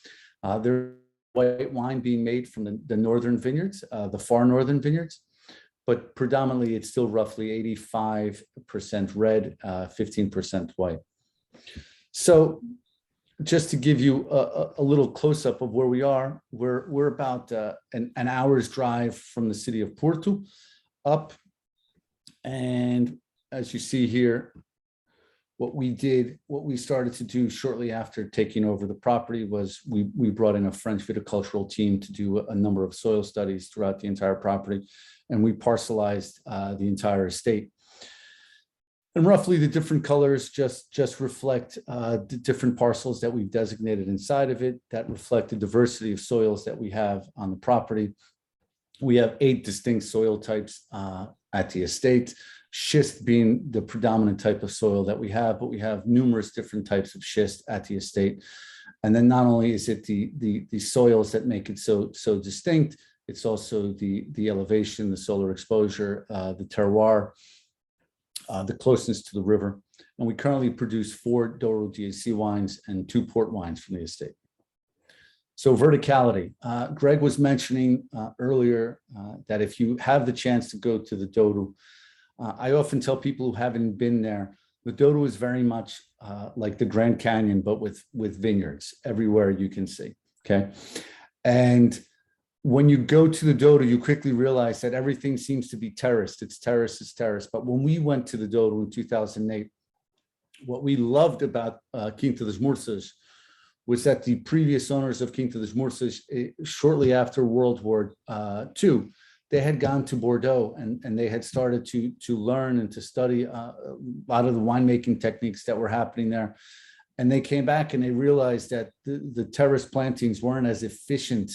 There's white wine being made from the northern vineyards, the far northern vineyards, but predominantly it's still roughly 85% red, 15% white. So just to give you a little close-up of where we are, we're about an hour's drive from the city of Porto up. And as you see here, what we started to do shortly after taking over the property was we brought in a French viticultural team to do a number of soil studies throughout the entire property, and we parcelized the entire estate. And roughly the different colors just reflect the different parcels that we've designated inside of it that reflect the diversity of soils that we have on the property. We have 8 distinct soil types at the estate, schist being the predominant type of soil that we have, but we have numerous different types of schist at the estate. And then not only is it the soils that make it so distinct, it's also the elevation, the solar exposure, the terroir, the closeness to the river. And we currently produce 4 Douro DOC wines and 2 port wines from the estate. So verticality, Greg was mentioning earlier that if you have the chance to go to the Douro, I often tell people who haven't been there, the Douro is very much like the Grand Canyon, but with vineyards everywhere you can see, okay? And when you go to the Douro, you quickly realize that everything seems to be terraced. It's terrace. But when we went to the Douro in 2008, what we loved about Quinta das Mursas was that the previous owners of Quinta das Mursas, shortly after World War II, they had gone to Bordeaux and they had started to learn and to study a lot of the winemaking techniques that were happening there. And they came back and they realized that the terrace plantings weren't as efficient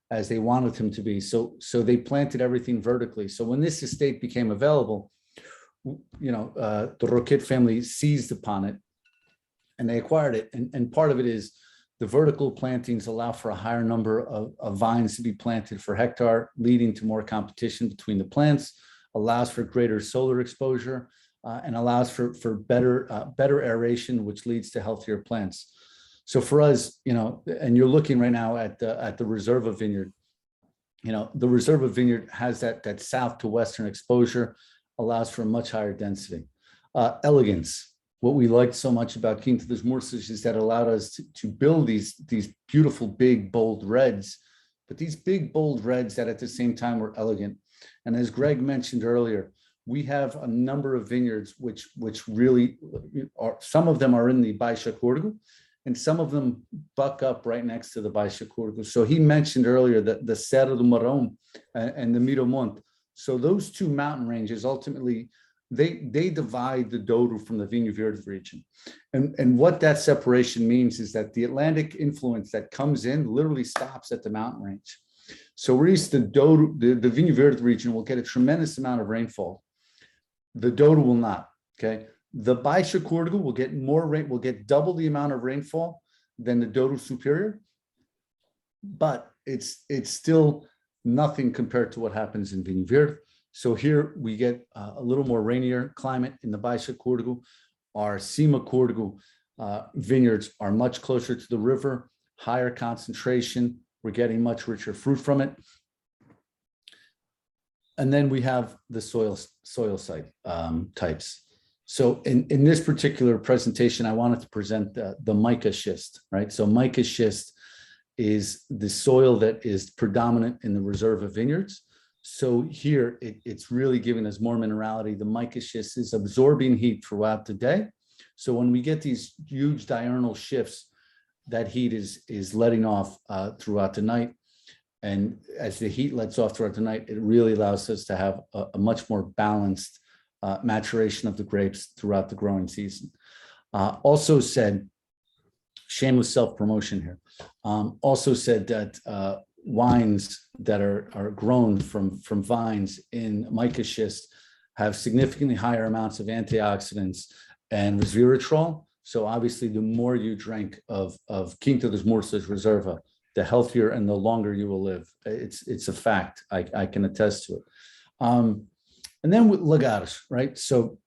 as they wanted them to be. So they planted everything vertically. So when this estate became available, the Roquette family seized upon it and they acquired it. And part of it is the vertical plantings allow for a higher number of vines to be planted per hectare, leading to more competition between the plants, allows for greater solar exposure, and allows for better aeration, which leads to healthier plants. So for us, and you're looking right now at the Reserva vineyard, the Reserva vineyard has that south to western exposure, allows for a much higher density. Elegance. What we liked so much about Quinta das Mursas is that it allowed us to build these beautiful, big, bold reds, but these big, bold reds that at the same time were elegant. And as Greg mentioned earlier, we have a number of vineyards which really are, some of them are in the Baixa Córrego, and some of them buck up right next to the Baixa Córrego. So he mentioned earlier that the Serra do Marão and the Miramonte. So those 2 mountain ranges ultimately, they divide the Douro from the VINEYARD region. And what that separation means is that the Atlantic influence that comes in literally stops at the mountain range. So whereas the Douro, the VINEYARD region will get a tremendous amount of rainfall, the Douro will not, okay? The Baixa Córrego will get more rain, will get double the amount of rainfall than the Douro Superior, but it's still nothing compared to what happens in VINEYARD. So here we get a little more rainier climate in the Baixa Córrego. Our Cima Córrego vineyards are much closer to the river, higher concentration. We're getting much richer fruit from it. And then we have the soil site types. So in this particular presentation, I wanted to present the mica schist, right? So mica schist is the soil that is predominant in the Reserva vineyards. So here it's really giving us more minerality. The mica schist is absorbing heat throughout the day. So when we get these huge diurnal shifts, that heat is letting off throughout the night. And as the heat lets off throughout the night, it really allows us to have a much more balanced maturation of the grapes throughout the growing season. Also said, shameless self-promotion here, also said that wines that are grown from vines in mica schist have significantly higher amounts of antioxidants and resveratrol. So obviously, the more you drink of Quinta dos Morsas Reserva, the healthier and the longer you will live. It's a fact. I can attest to it. And then with Lagares, right? So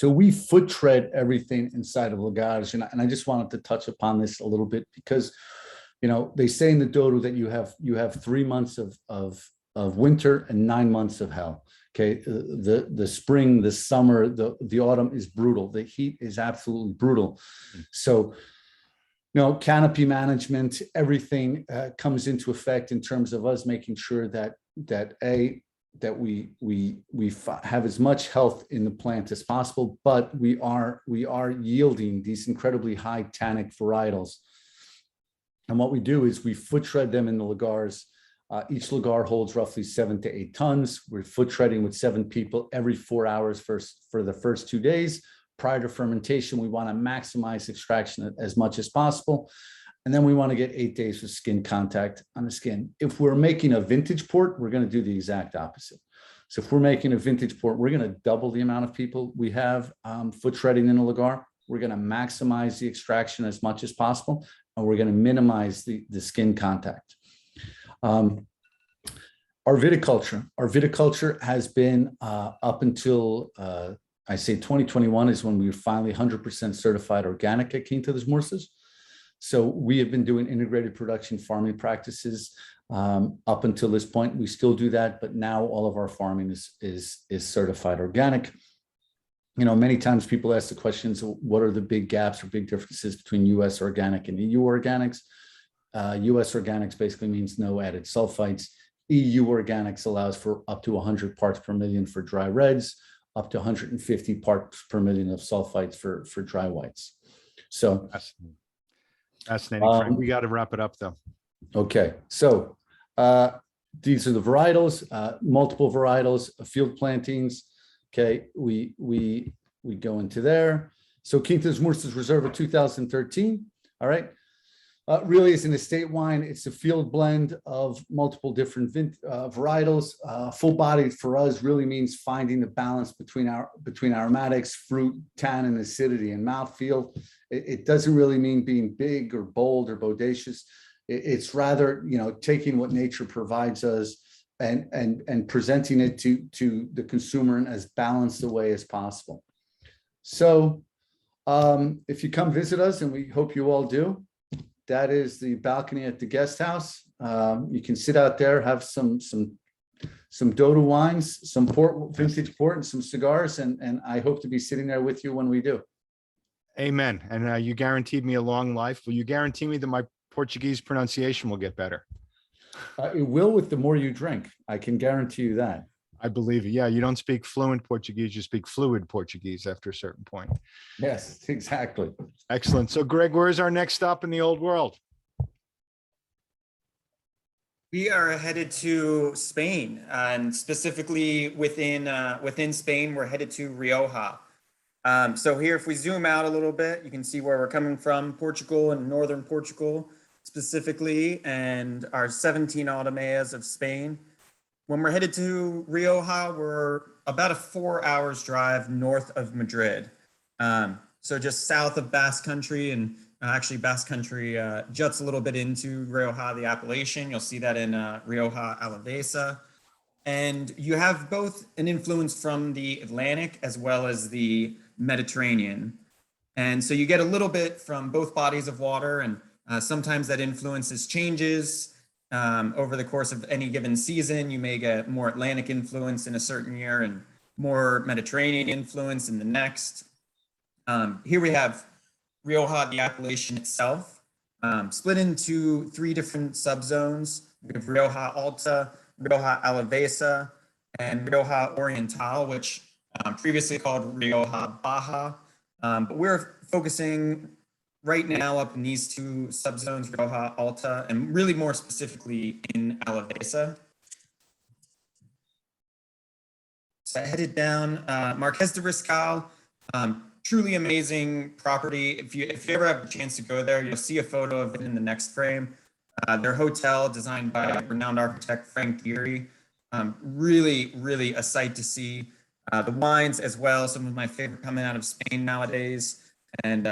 we foot tread everything inside of Lagares, and I just wanted to touch upon this a little bit because, you know, they say in the Dodo that you have 3 months of winter and 9 months of hell. Okay, the spring, the summer, the autumn is brutal. The heat is absolutely brutal. So, you know, canopy management, everything comes into effect in terms of us making sure that we have as much health in the plant as possible, but we are yielding these incredibly high tannic varietals. And what we do is we foot tread them in the lagars. Each lagar holds roughly 7 to 8 tons. We're foot treading with 7 people every 4 hours for the first 2 days. Prior to fermentation, we want to maximize extraction as much as possible. And then we want to get 8 days of skin contact on the skin. If we're making a vintage port, we're going to do the exact opposite. So if we're making a vintage port, we're going to double the amount of people we have foot treading in a lagar. We're going to maximize the extraction as much as possible, and we're going to minimize the skin contact. Our viticulture has been up until I say 2021 is when we were finally 100% certified organic at Quinta dos Morsas. So we have been doing integrated production farming practices up until this point. We still do that, but now all of our farming is certified organic. You know, many times people ask the questions, what are the big gaps or big differences between US organic and EU organics? US organics basically means no added sulfites. EU organics allows for up to 100 parts per million for dry reds, up to 150 parts per million of sulfites for dry whites. So fascinating, Frank. We got to wrap it up though. Okay, so these are the varietals, multiple varietals, field plantings. Okay, we go into there. So Quinta dos Morsas Reserva 2013. All right. Really is an estate wine. It's a field blend of multiple different varietals. Full-bodied for us really means finding the balance between aromatics, fruit, tannin, and acidity and mouthfeel. It doesn't really mean being big or bold or bodacious. It's rather, you know, taking what nature provides us and presenting it to the consumer in as balanced a way as possible. So if you come visit us, and we hope you all do, that is the balcony at the guest house. You can sit out there, have some Dodo wines, some port, vintage port, and some cigars, and I hope to be sitting there with you when we do. Amen. And you guaranteed me a long life. Will you guarantee me that my Portuguese pronunciation will get better? It will with the more you drink. I can guarantee you that. I believe it. Yeah, you don't speak fluent Portuguese, you speak fluid Portuguese after a certain point. Yes, exactly. Excellent. So Greg, where's our next stop in the old world? We are headed to Spain, and specifically within Spain, we're headed to Rioja. So here, if we zoom out a little bit, you can see where we're coming from, Portugal and northern Portugal specifically, and our 17 Aldeas of Spain. When we're headed to Rioja, we're about a 4 hours drive north of Madrid. So just south of Basque Country, and actually Basque Country juts a little bit into Rioja, the appellation. You'll see that in Rioja Alavesa. And you have both an influence from the Atlantic as well as the Mediterranean. And so you get a little bit from both bodies of water, and sometimes that influences changes. Over the course of any given season, you may get more Atlantic influence in a certain year and more Mediterranean influence in the next. Here we have Rioja, the appellation itself, split into 3 different subzones. We have Rioja Alta, Rioja Alavesa, and Rioja Oriental, which previously called Rioja Baja. But we're focusing right now up in these 2 subzones, Rioja Alta, and really more specifically in Alavesa. So I headed down Marqués de Riscal, truly amazing property. If you ever have a chance to go there, you'll see a photo of it in the next frame. Their hotel, designed by renowned architect Frank Gehry, really a sight to see. the wines as well. Some of my favorite coming out of Spain nowadays. And,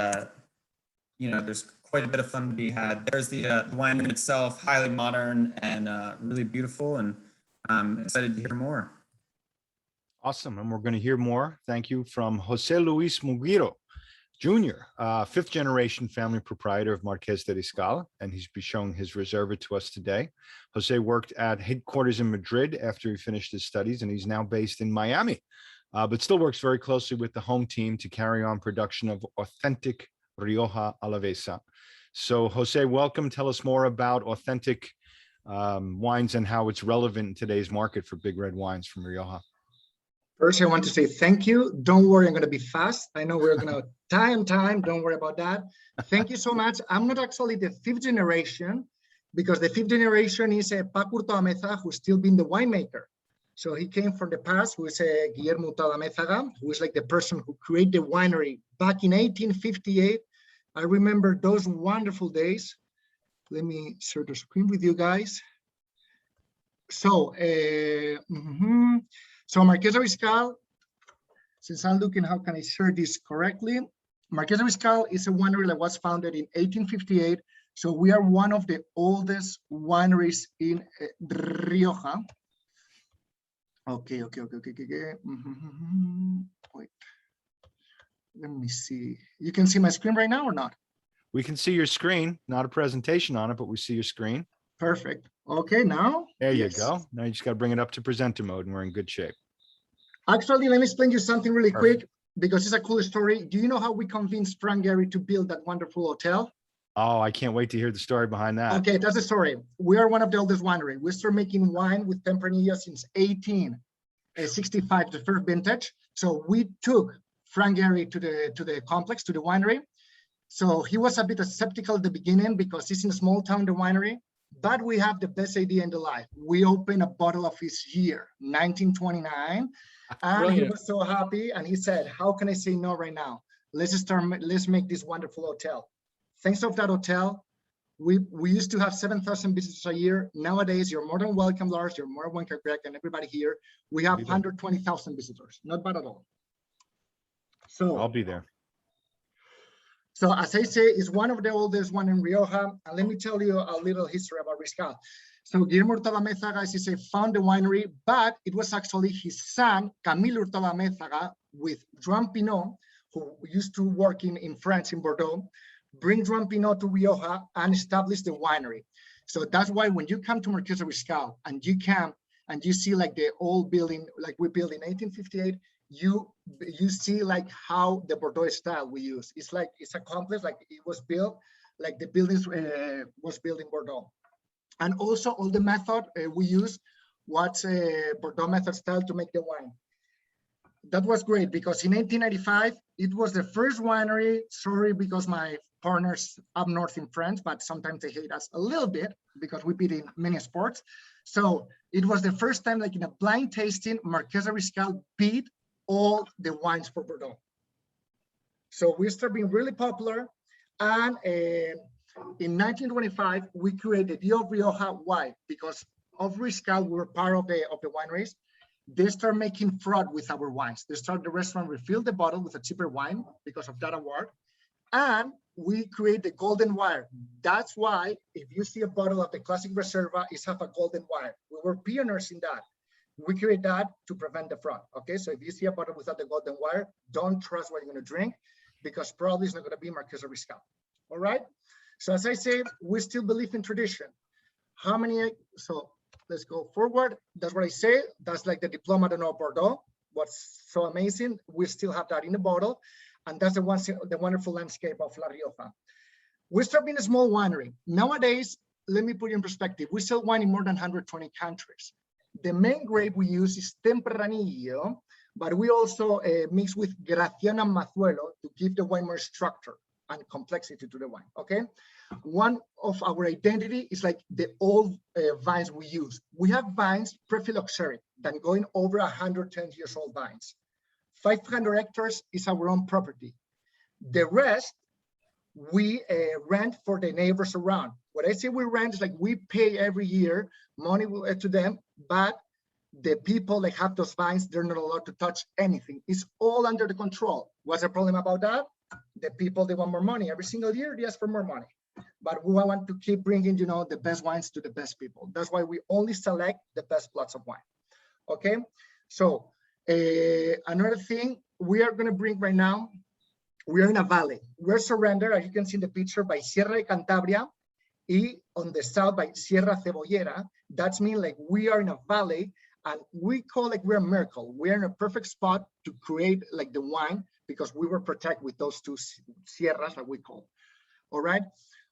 there's quite a bit of fun to be had. There's the winery itself, highly modern and really beautiful. And I'm excited to hear more. Awesome. And we're going to hear more. Thank you from Jose Luis Mugiro Jr., fifth generation family proprietor of Marqués de Riscal, and he's be showing his reserva to us today. Jose worked at headquarters in Madrid after he finished his studies, and he's now based in Miami, but still works very closely with the home team to carry on production of authentic Rioja Alavesa. So Jose, welcome. Tell us more about authentic wines and how it's relevant in today's market for big red wines from Rioja. First, I want to say thank you. Don't worry, I'm going to be fast. I know we're going to time. Don't worry about that. Thank you so much. I'm not actually the fifth generation, because the fifth generation is Paco Hurtado-Amézaga, who's still been the winemaker. So he came from the past, who is Guillermo Hurtado-Amézaga, who is like the person who created the winery back in 1858. I remember those wonderful days. Let me share the screen with you guys. So, So Marqués de Riscal, since I'm looking, how can I share this correctly? Marqués de Riscal is a winery that was founded in 1858. So we are one of the oldest wineries in Rioja. Okay. Wait, let me see. You can see my screen right now or not? We can see your screen, not a presentation on it, but we see your screen. Perfect. Okay, now. There you Yes. go. Now you just got to bring it up to presenter mode and we're in good shape. Actually, let me explain you something really Perfect. quick, because it's a cool story. Do you know how we convinced Frank Gehry to build that wonderful hotel? Oh, I can't wait to hear the story behind that. Okay, that's the story. We are one of the oldest winery. We started making wine with Tempranillo since 1865, the first vintage. So we took Frank Gehry to the complex, to the winery. So he was a bit skeptical at the beginning because he's in a small town, the winery. But we have the best idea in the life. We opened a bottle of his year, 1929. And he Brilliant. was so happy. And he said, how can I say no right now? Let's make this wonderful hotel. Thanks to that hotel, we used to have 7,000 visitors a year. Nowadays, you're more than welcome, Lars. You're more than welcome, Greg, and everybody here. We have Be there. 120,000 visitors. Not bad at all. So I'll be there. So as I say, it's one of the oldest one in Rioja. And let me tell you a little history about Riscal. So Guillermo Hurtado-Amézaga, as I say, found the winery, but it was actually his son, Camilo Hurtado-Amézaga, with Joan Pinot, who used to work in France, in Bordeaux, bring Joan Pinot to Rioja and establish the winery. So that's why when you come to Marqués de Riscal and you come and you see like the old building, like we built in 1858, you see like how the Bordeaux style we use. It's like, it's a complex, like it was built, like the buildings was built in Bordeaux. And also all the method we use, what's Bordeaux method style to make the wine. That was great because in 1895, it was the first winery, sorry, because my partners up north in France, but sometimes they hate us a little bit because we beat in many sports. So it was the first time, like in a blind tasting, Marqués de Riscal beat all the wines for Bordeaux. So we started being really popular. And in 1925, we created the of Rioja. Why? Because of Riscal, we were part of the wineries. They start making fraud with our wines. They start the restaurant refill the bottle with a cheaper wine because of that award. And we create the golden wire. That's why if you see a bottle of the classic Reserva, it's have a golden wire. We were pioneers in that. We create that to prevent the fraud. Okay, so if you see a bottle without the golden wire, don't trust what you're going to drink because probably it's not going to be Marqués de Riscal. All right. So as I say, we still believe in tradition. How many? So let's go forward. That's what I say. That's like the Diploma de No Bordeaux. What's so amazing? We still have that in the bottle, and that's the wonderful landscape of La Rioja. We start being a small winery nowadays. Let me put you in perspective. We sell wine in more than 120 countries. The main grape we use is Tempranillo, but we also mix with Graciano and Mazuelo to give the wine more structure and complexity to the wine, okay? One of our identity is like the old vines we use. We have vines pre-phylloxeric that going over 110 years old vines. 500 hectares is our own property. The rest, we rent for the neighbors around. What I say we rent is like we pay every year money to them, but the people that have those vines, they're not allowed to touch anything. It's all under the control. What's the problem about that? The people, they want more money. Every single year, they ask for more money. But we want to keep bringing, you know, the best wines to the best people. That's why we only select the best plots of wine. Okay, so another thing we are going to bring right now, we are in a valley. We're surrounded, as you can see in the picture, by Sierra de Cantabria, and on the south by Sierra Cebollera. That's mean like we are in a valley, and we call it we're a miracle. We're in a perfect spot to create like the wine because we were protected with those two sierras that we call. All right.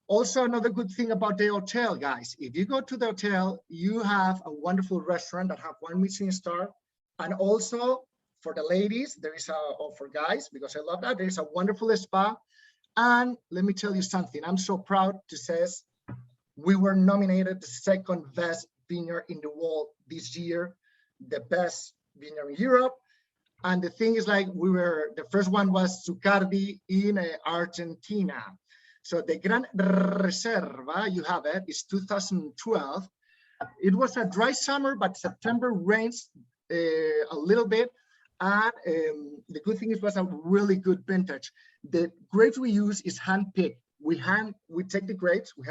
Also, another good thing about the hotel, guys, if you go to the hotel, you have a wonderful restaurant that have 1 Michelin star. And also for the ladies, there is or for guys, because I love that, there is a wonderful spa. And let me tell you something, I'm so proud to say we were nominated the second best vineyard in the world this year, the best vineyard in Europe. And the thing is like the first one was Zuccardi in Argentina. So the Gran Reserva, you have it, is 2012. It was a dry summer, but September rains a little bit. And the good thing is it was a really good vintage. The grapes we use is hand-picked. We take the grapes, we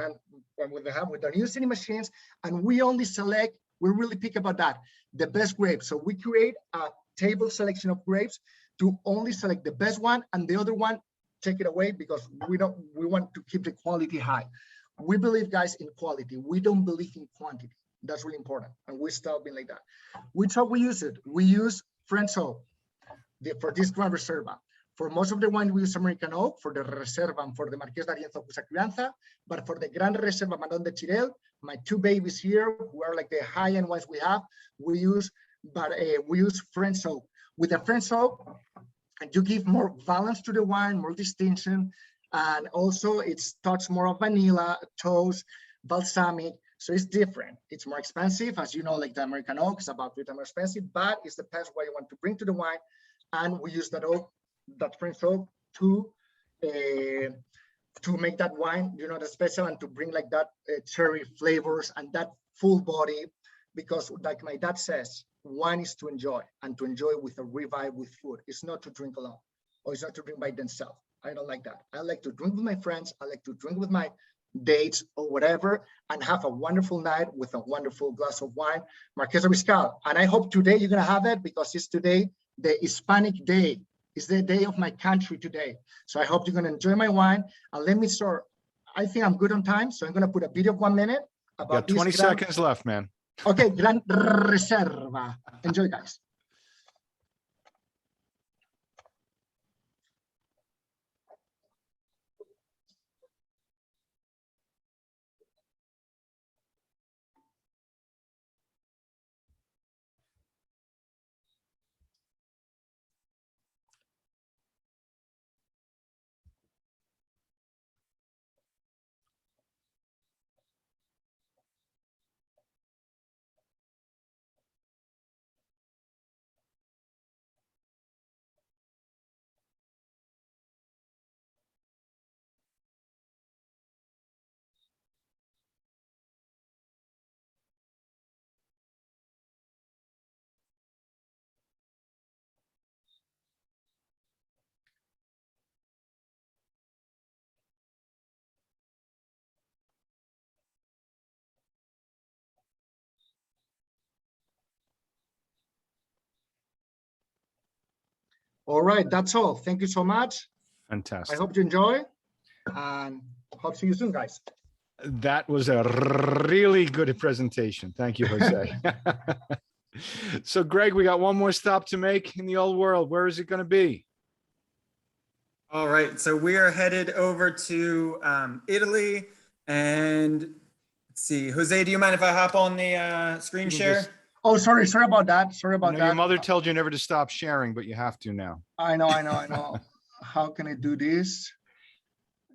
don't use any machines, and we only select, we're really picky about that, the best grapes. So we create a table selection of grapes to only select the best one, and the other one take it away because we want to keep the quality high. We believe, guys, in quality. We don't believe in quantity. That's really important, and we start being like that. Which oak we use it? We use French oak for this Gran Reserva. For most of the wine, we use American oak for the Reserva and for the Marqués de Riscal, but for the Gran Reserva Madon de Chirel, my two babies here, who are like the high-end ones we have, we use French oak. With the French oak, and you give more balance to the wine, more distinction, and also it's touch more of vanilla, toast, balsamic, so it's different. It's more expensive, as you know, like the American oak is about 3 times more expensive, but it's the best way you want to bring to the wine, and we use that oak, that French oak, to make that wine, you know, the special, and to bring like that cherry flavors and that full body, because like my dad says, wine is to enjoy, and to enjoy with a revive with food. It's not to drink alone, or it's not to drink by themselves. I don't like that. I like to drink with my friends. I like to drink with my dates or whatever, and have a wonderful night with a wonderful glass of wine, Marqués de Riscal. And I hope today you're gonna have it, because it's today the Hispanic Day. It's the day of my country today. So I hope you're gonna enjoy my wine. And let me start. I think I'm good on time, so I'm gonna put a video of 1 minute about Got 20 seconds left, man. Okay, Gran Reserva. Enjoy, guys. All right, that's all. Thank you so much. Fantastic. I hope you enjoy, and hope to see you soon, guys. That was a really good presentation. Thank you, Jose. So, Greg, we got one more stop to make in the old world. Where is it going to be? All right, so we are headed over to Italy, and let's see, Jose, do you mind if I hop on the screen share? Oh, sorry about that. Sorry about that. Your mother told you never to stop sharing, but you have to now. I know. How can I do this?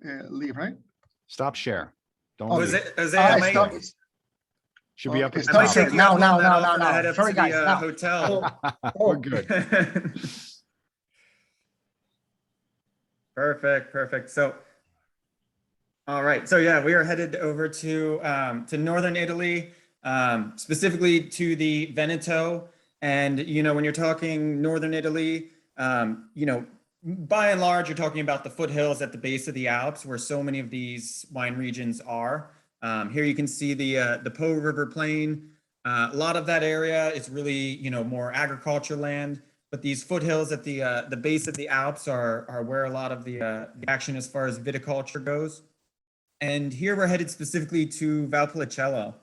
Leave, right? Stop share. Don't Jose, leave. Jose, I might, Should be up. Stop share. Now. Sorry, guys. Now. Hotel. We're good. Perfect. So, all right. So yeah, we are headed over to northern Italy. specifically to the Veneto. And, when you're talking Northern Italy, by and large, you're talking about the foothills at the base of the Alps where so many of these wine regions are. Here you can see the Po River Plain. A lot of that area is really, more agriculture land, but these foothills at the base of the Alps are where a lot of the action as far as viticulture goes. And here we're headed specifically to Valpolicella.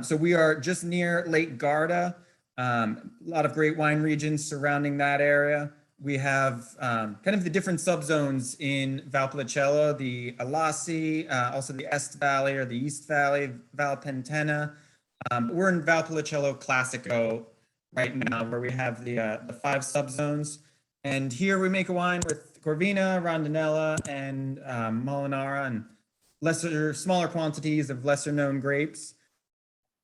So we are just near Lake Garda. A lot of great wine regions surrounding that area. We have kind of the different subzones in Valpolicella, the Alassi, also the Est Valley or the East Valley, Valpentena. We're in Valpolicella Classico right now, where we have the 5 subzones. And here we make a wine with Corvina, Rondinella, and Molinara, and smaller quantities of lesser known grapes.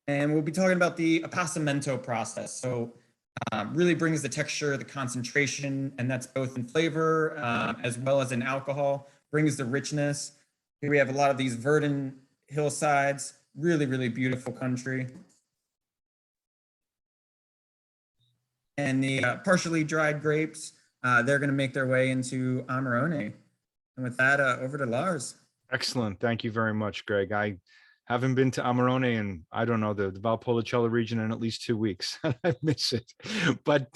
And we'll be talking about the appassamento process. So really brings the texture, the concentration, and that's both in flavor as well as in alcohol, brings the richness. Here we have a lot of these verdant hillsides, really, really beautiful country. And the partially dried grapes, they're going to make their way into Amarone. And with that, over to Lars. Excellent. Thank you very much, Greg. I haven't been to Amarone in, I don't know, the Valpolicella region in at least 2 weeks. I miss it. But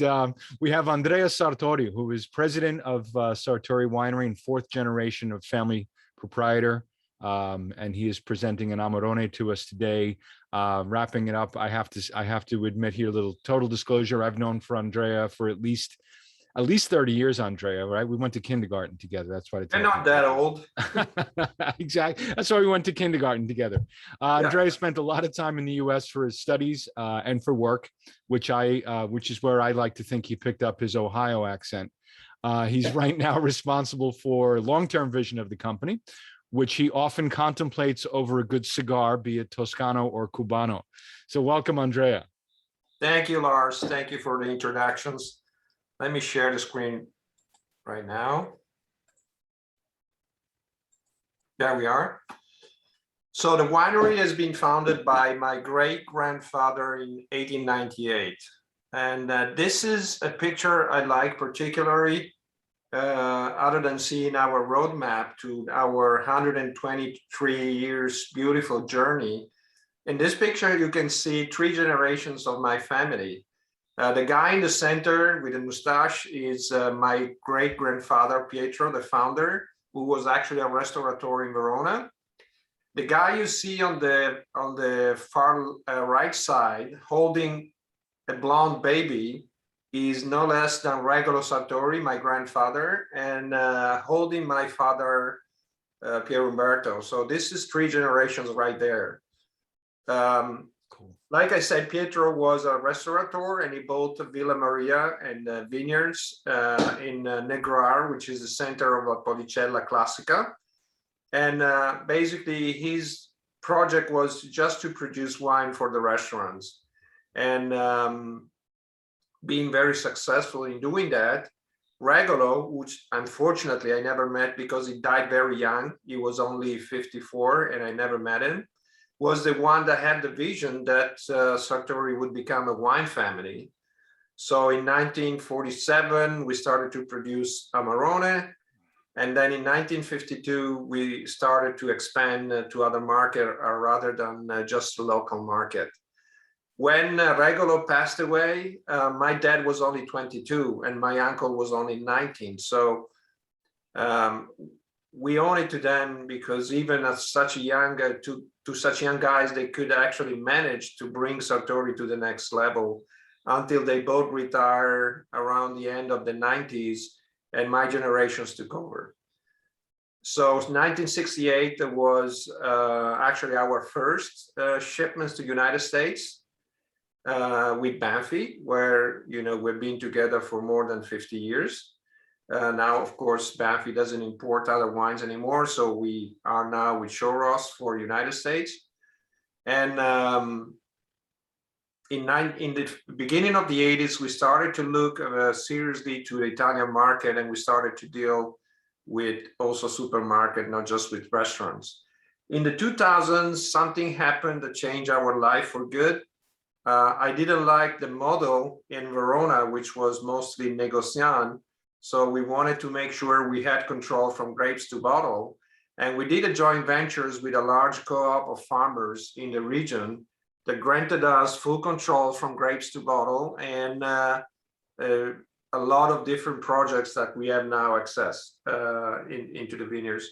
we have Andrea Sartori, who is president of Sartori Winery and 4th generation of family proprietor. And he is presenting an Amarone to us today. Wrapping it up, I have to admit here, a little total disclosure. I've known for Andrea for at least 30 years, Andrea, right? We went to kindergarten together. That's why I'm not that old. Exactly. That's why we went to kindergarten together. Andrea spent a lot of time in the US for his studies and for work, which is where I like to think he picked up his Ohio accent. He's right now responsible for long-term vision of the company, which he often contemplates over a good cigar, be it Toscano or Cubano. So welcome, Andrea. Thank you, Lars. Thank you for the introductions. Let me share the screen right now. There we are. So the winery has been founded by my great-grandfather in 1898. And this is a picture I like particularly, other than seeing our roadmap to our 123 years beautiful journey. In this picture, you can see 3 generations of my family. The guy in the center with the mustache is my great-grandfather, Pietro, the founder, who was actually a restaurateur in Verona. The guy you see on the far right side holding a blonde baby is no less than Regolo Sartori, my grandfather, and holding my father, Pier Umberto. So this is 3 generations right there. Like I said, Pietro was a restaurateur, and he bought Villa Maria and vineyards in Negrar, which is the center of Policella Classica. And basically, his project was just to produce wine for the restaurants. And being very successful in doing that, Regolo, which unfortunately I never met because he died very young, he was only 54 and I never met him, was the one that had the vision that Sartori would become a wine family. So in 1947, we started to produce Amarone. And then in 1952, we started to expand to other markets rather than just the local market. When Regolo passed away, my dad was only 22 and my uncle was only 19. So we owe it to them because even at such a young, to such young guys, they could actually manage to bring Sartori to the next level until they both retired around the end of the 90s and my generations took over. So 1968 was actually our first shipments to United States with Banfi, where we've been together for more than 50 years. Now, of course, Banfi doesn't import other wines anymore, so we are now with Choros for United States. And in the beginning of the 80s, we started to look seriously to the Italian market, and we started to deal with also supermarket, not just with restaurants. In the 2000s, something happened that changed our life for good. I didn't like the model in Verona, which was mostly negociant. So we wanted to make sure we had control from grapes to bottle. And we did a joint ventures with a large co-op of farmers in the region that granted us full control from grapes to bottle and a lot of different projects that we have now access into the vineyards.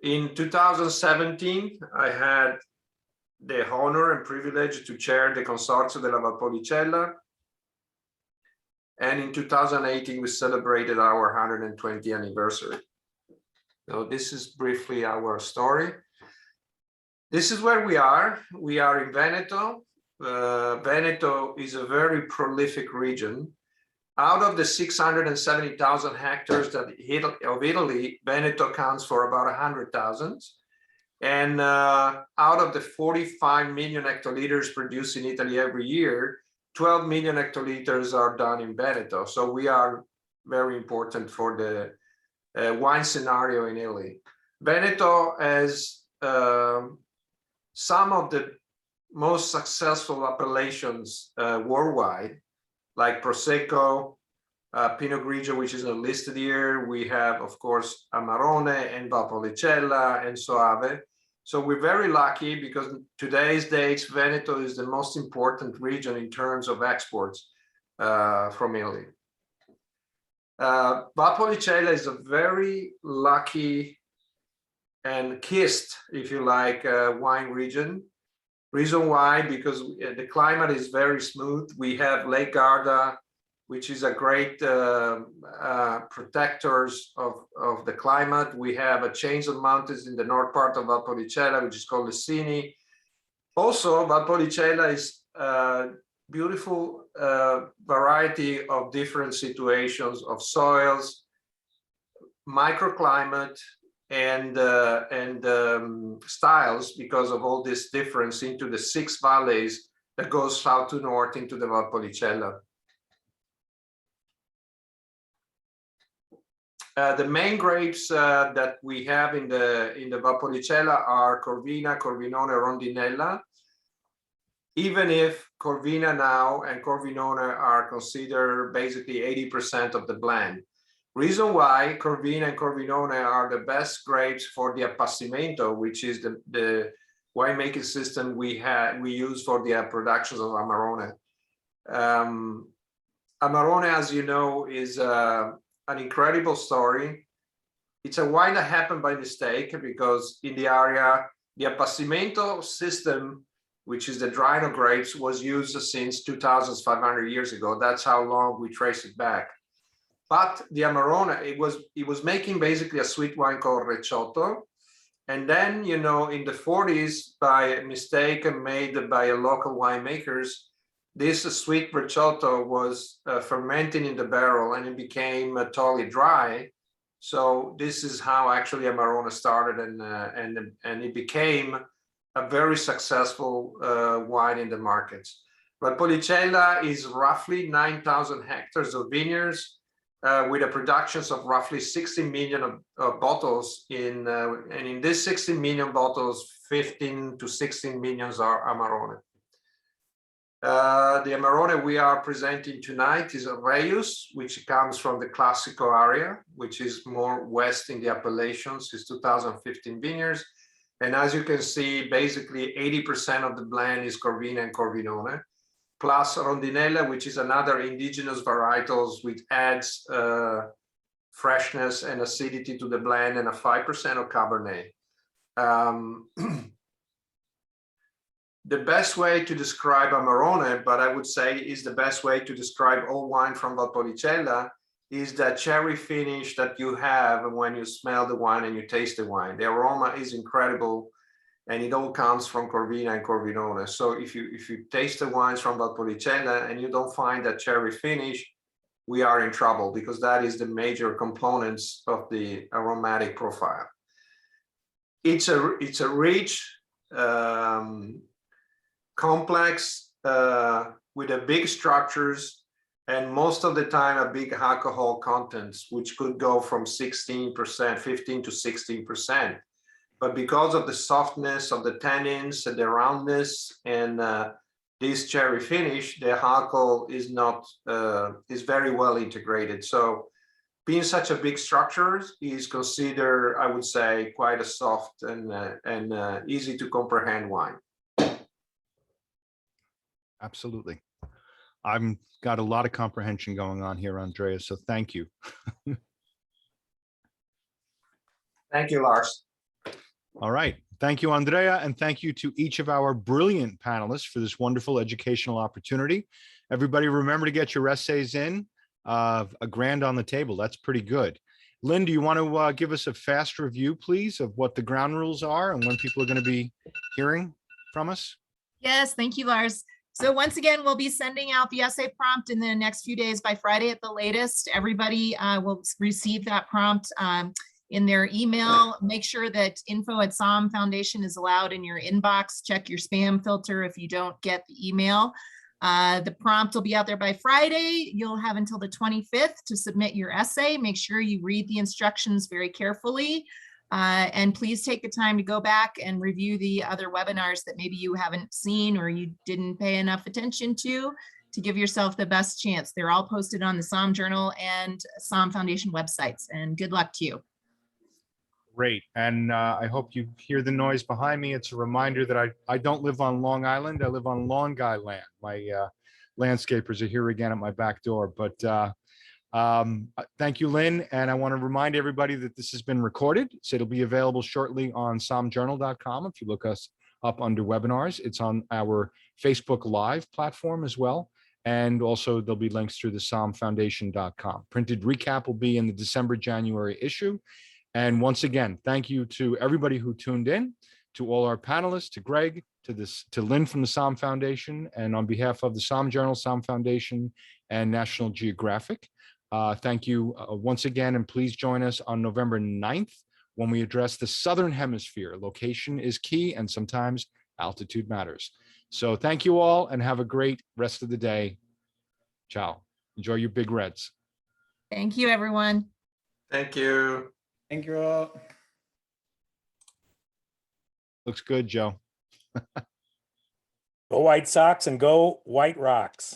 In 2017, I had the honor and privilege to chair the Consorzio della Valpolicella. And in 2018, we celebrated our 120th anniversary. So this is briefly our story. This is where we are. We are in Veneto. Veneto is a very prolific region. Out of the 670,000 hectares of Italy, Veneto counts for about 100,000. And out of the 45 million hectoliters produced in Italy every year, 12 million hectoliters are done in Veneto. So we are very important for the wine scenario in Italy. Veneto has some of the most successful appellations worldwide, like Prosecco, Pinot Grigio, which is listed here. We have, of course, Amarone and Valpolicella and Soave. So we're very lucky because today's dates, Veneto is the most important region in terms of exports from Italy. Valpolicella is a very lucky and kissed, if you like, wine region. Reason why? Because the climate is very smooth. We have Lake Garda, which is a great protectors of the climate. We have a chain of mountains in the north part of Valpolicella, which is called Lessini. Also, Valpolicella is a beautiful variety of different situations of soils, microclimate, and styles because of all this difference into the 6 valleys that goes south to north into the Valpolicella. The main grapes that we have in the Valpolicella are Corvina, Corvinone, Rondinella. Even if Corvina now and Corvinone are considered basically 80% of the blend. Reason why Corvina and Corvinone are the best grapes for the appassimento, which is the winemaking system we use for the productions of Amarone. Amarone, as you know, is an incredible story. It's a wine that happened by mistake because in the area, the appassimento system, which is the drying of grapes, was used since 2,500 years ago. That's how long we trace it back. But the Amarone, it was making basically a sweet wine called Recioto. And then, you know, in the 40s, by mistake made by a local winemakers, this sweet Recioto was fermenting in the barrel and it became totally dry. So this is how actually Amarone started and it became a very successful wine in the markets. But Valpolicella is roughly 9,000 hectares of vineyards with a productions of roughly 60 million of bottles and in this 60 million bottles, 15 to 16 millions are Amarone. The Amarone we are presenting tonight is a Reus, which comes from the Classico area, which is more west in the Appalachians. It's 2015 vineyards. And as you can see, basically 80% of the blend is Corvina and Corvinone, plus Rondinella, which is another indigenous varietals which adds freshness and acidity to the blend, and a 5% of Cabernet. The best way to describe Amarone, but I would say is the best way to describe all wine from Valpolicella, is that cherry finish that you have when you smell the wine and you taste the wine. The aroma is incredible, and it all comes from Corvina and Corvinone. So if you taste the wines from Valpolicella and you don't find that cherry finish, we are in trouble, because that is the major components of the aromatic profile. It's a rich, complex with a big structures, and most of the time a big alcohol contents, which could go from 16%, 15 to 16%. but because of the softness of the tannins and the roundness and this cherry finish, the alcohol is not is very well integrated. So being such a big structure is considered, I would say, quite a soft and easy to comprehend wine. Absolutely. I've got a lot of comprehension going on here, Andrea, so thank you. Thank you, Lars. All right. Thank you, Andrea, and thank you to each of our brilliant panelists for this wonderful educational opportunity. Everybody remember to get your essays in. A grand on the table. That's pretty good. Lynn, do you want to give us a fast review, please, of what the ground rules are and when people are going to be hearing from us? Yes, thank you, Lars. So once again, we'll be sending out the essay prompt in the next few days by Friday at the latest. Everybody will receive that prompt in their email. Make sure that info@SommFoundation is allowed in your inbox. Check your spam filter if you don't get the email. The prompt will be out there by Friday. You'll have until the 25th to submit your essay. Make sure you read the instructions very carefully. And please take the time to go back and review the other webinars that maybe you haven't seen or you didn't pay enough attention to give yourself the best chance. They're all posted on the Somm Journal and SommFoundation websites. And good luck to you. Great. And I hope you hear the noise behind me. It's a reminder that I don't live on Long Island. I live on Long Guy land. My landscapers are here again at my back door. But thank you, Lynn. And I want to remind everybody that this has been recorded. So it'll be available shortly on sommjournal.com. If you look us up under webinars, it's on our Facebook Live platform as well. And also there'll be links through the SommFoundation.com. Printed recap will be in the December-January issue. And once again, thank you to everybody who tuned in, to all our panelists, to Greg, to Lynn from the Somm Foundation, and on behalf of the Somm Journal, Somm Foundation, and National Geographic. Thank you once again, and please join us on November 9th when we address the Southern Hemisphere. Location is key, and sometimes altitude matters. So thank you all, and have a great rest of the day. Ciao. Enjoy your big reds. Thank you, everyone. Thank you. Thank you all. Looks good, Joe. Go White Sox and go White Rocks.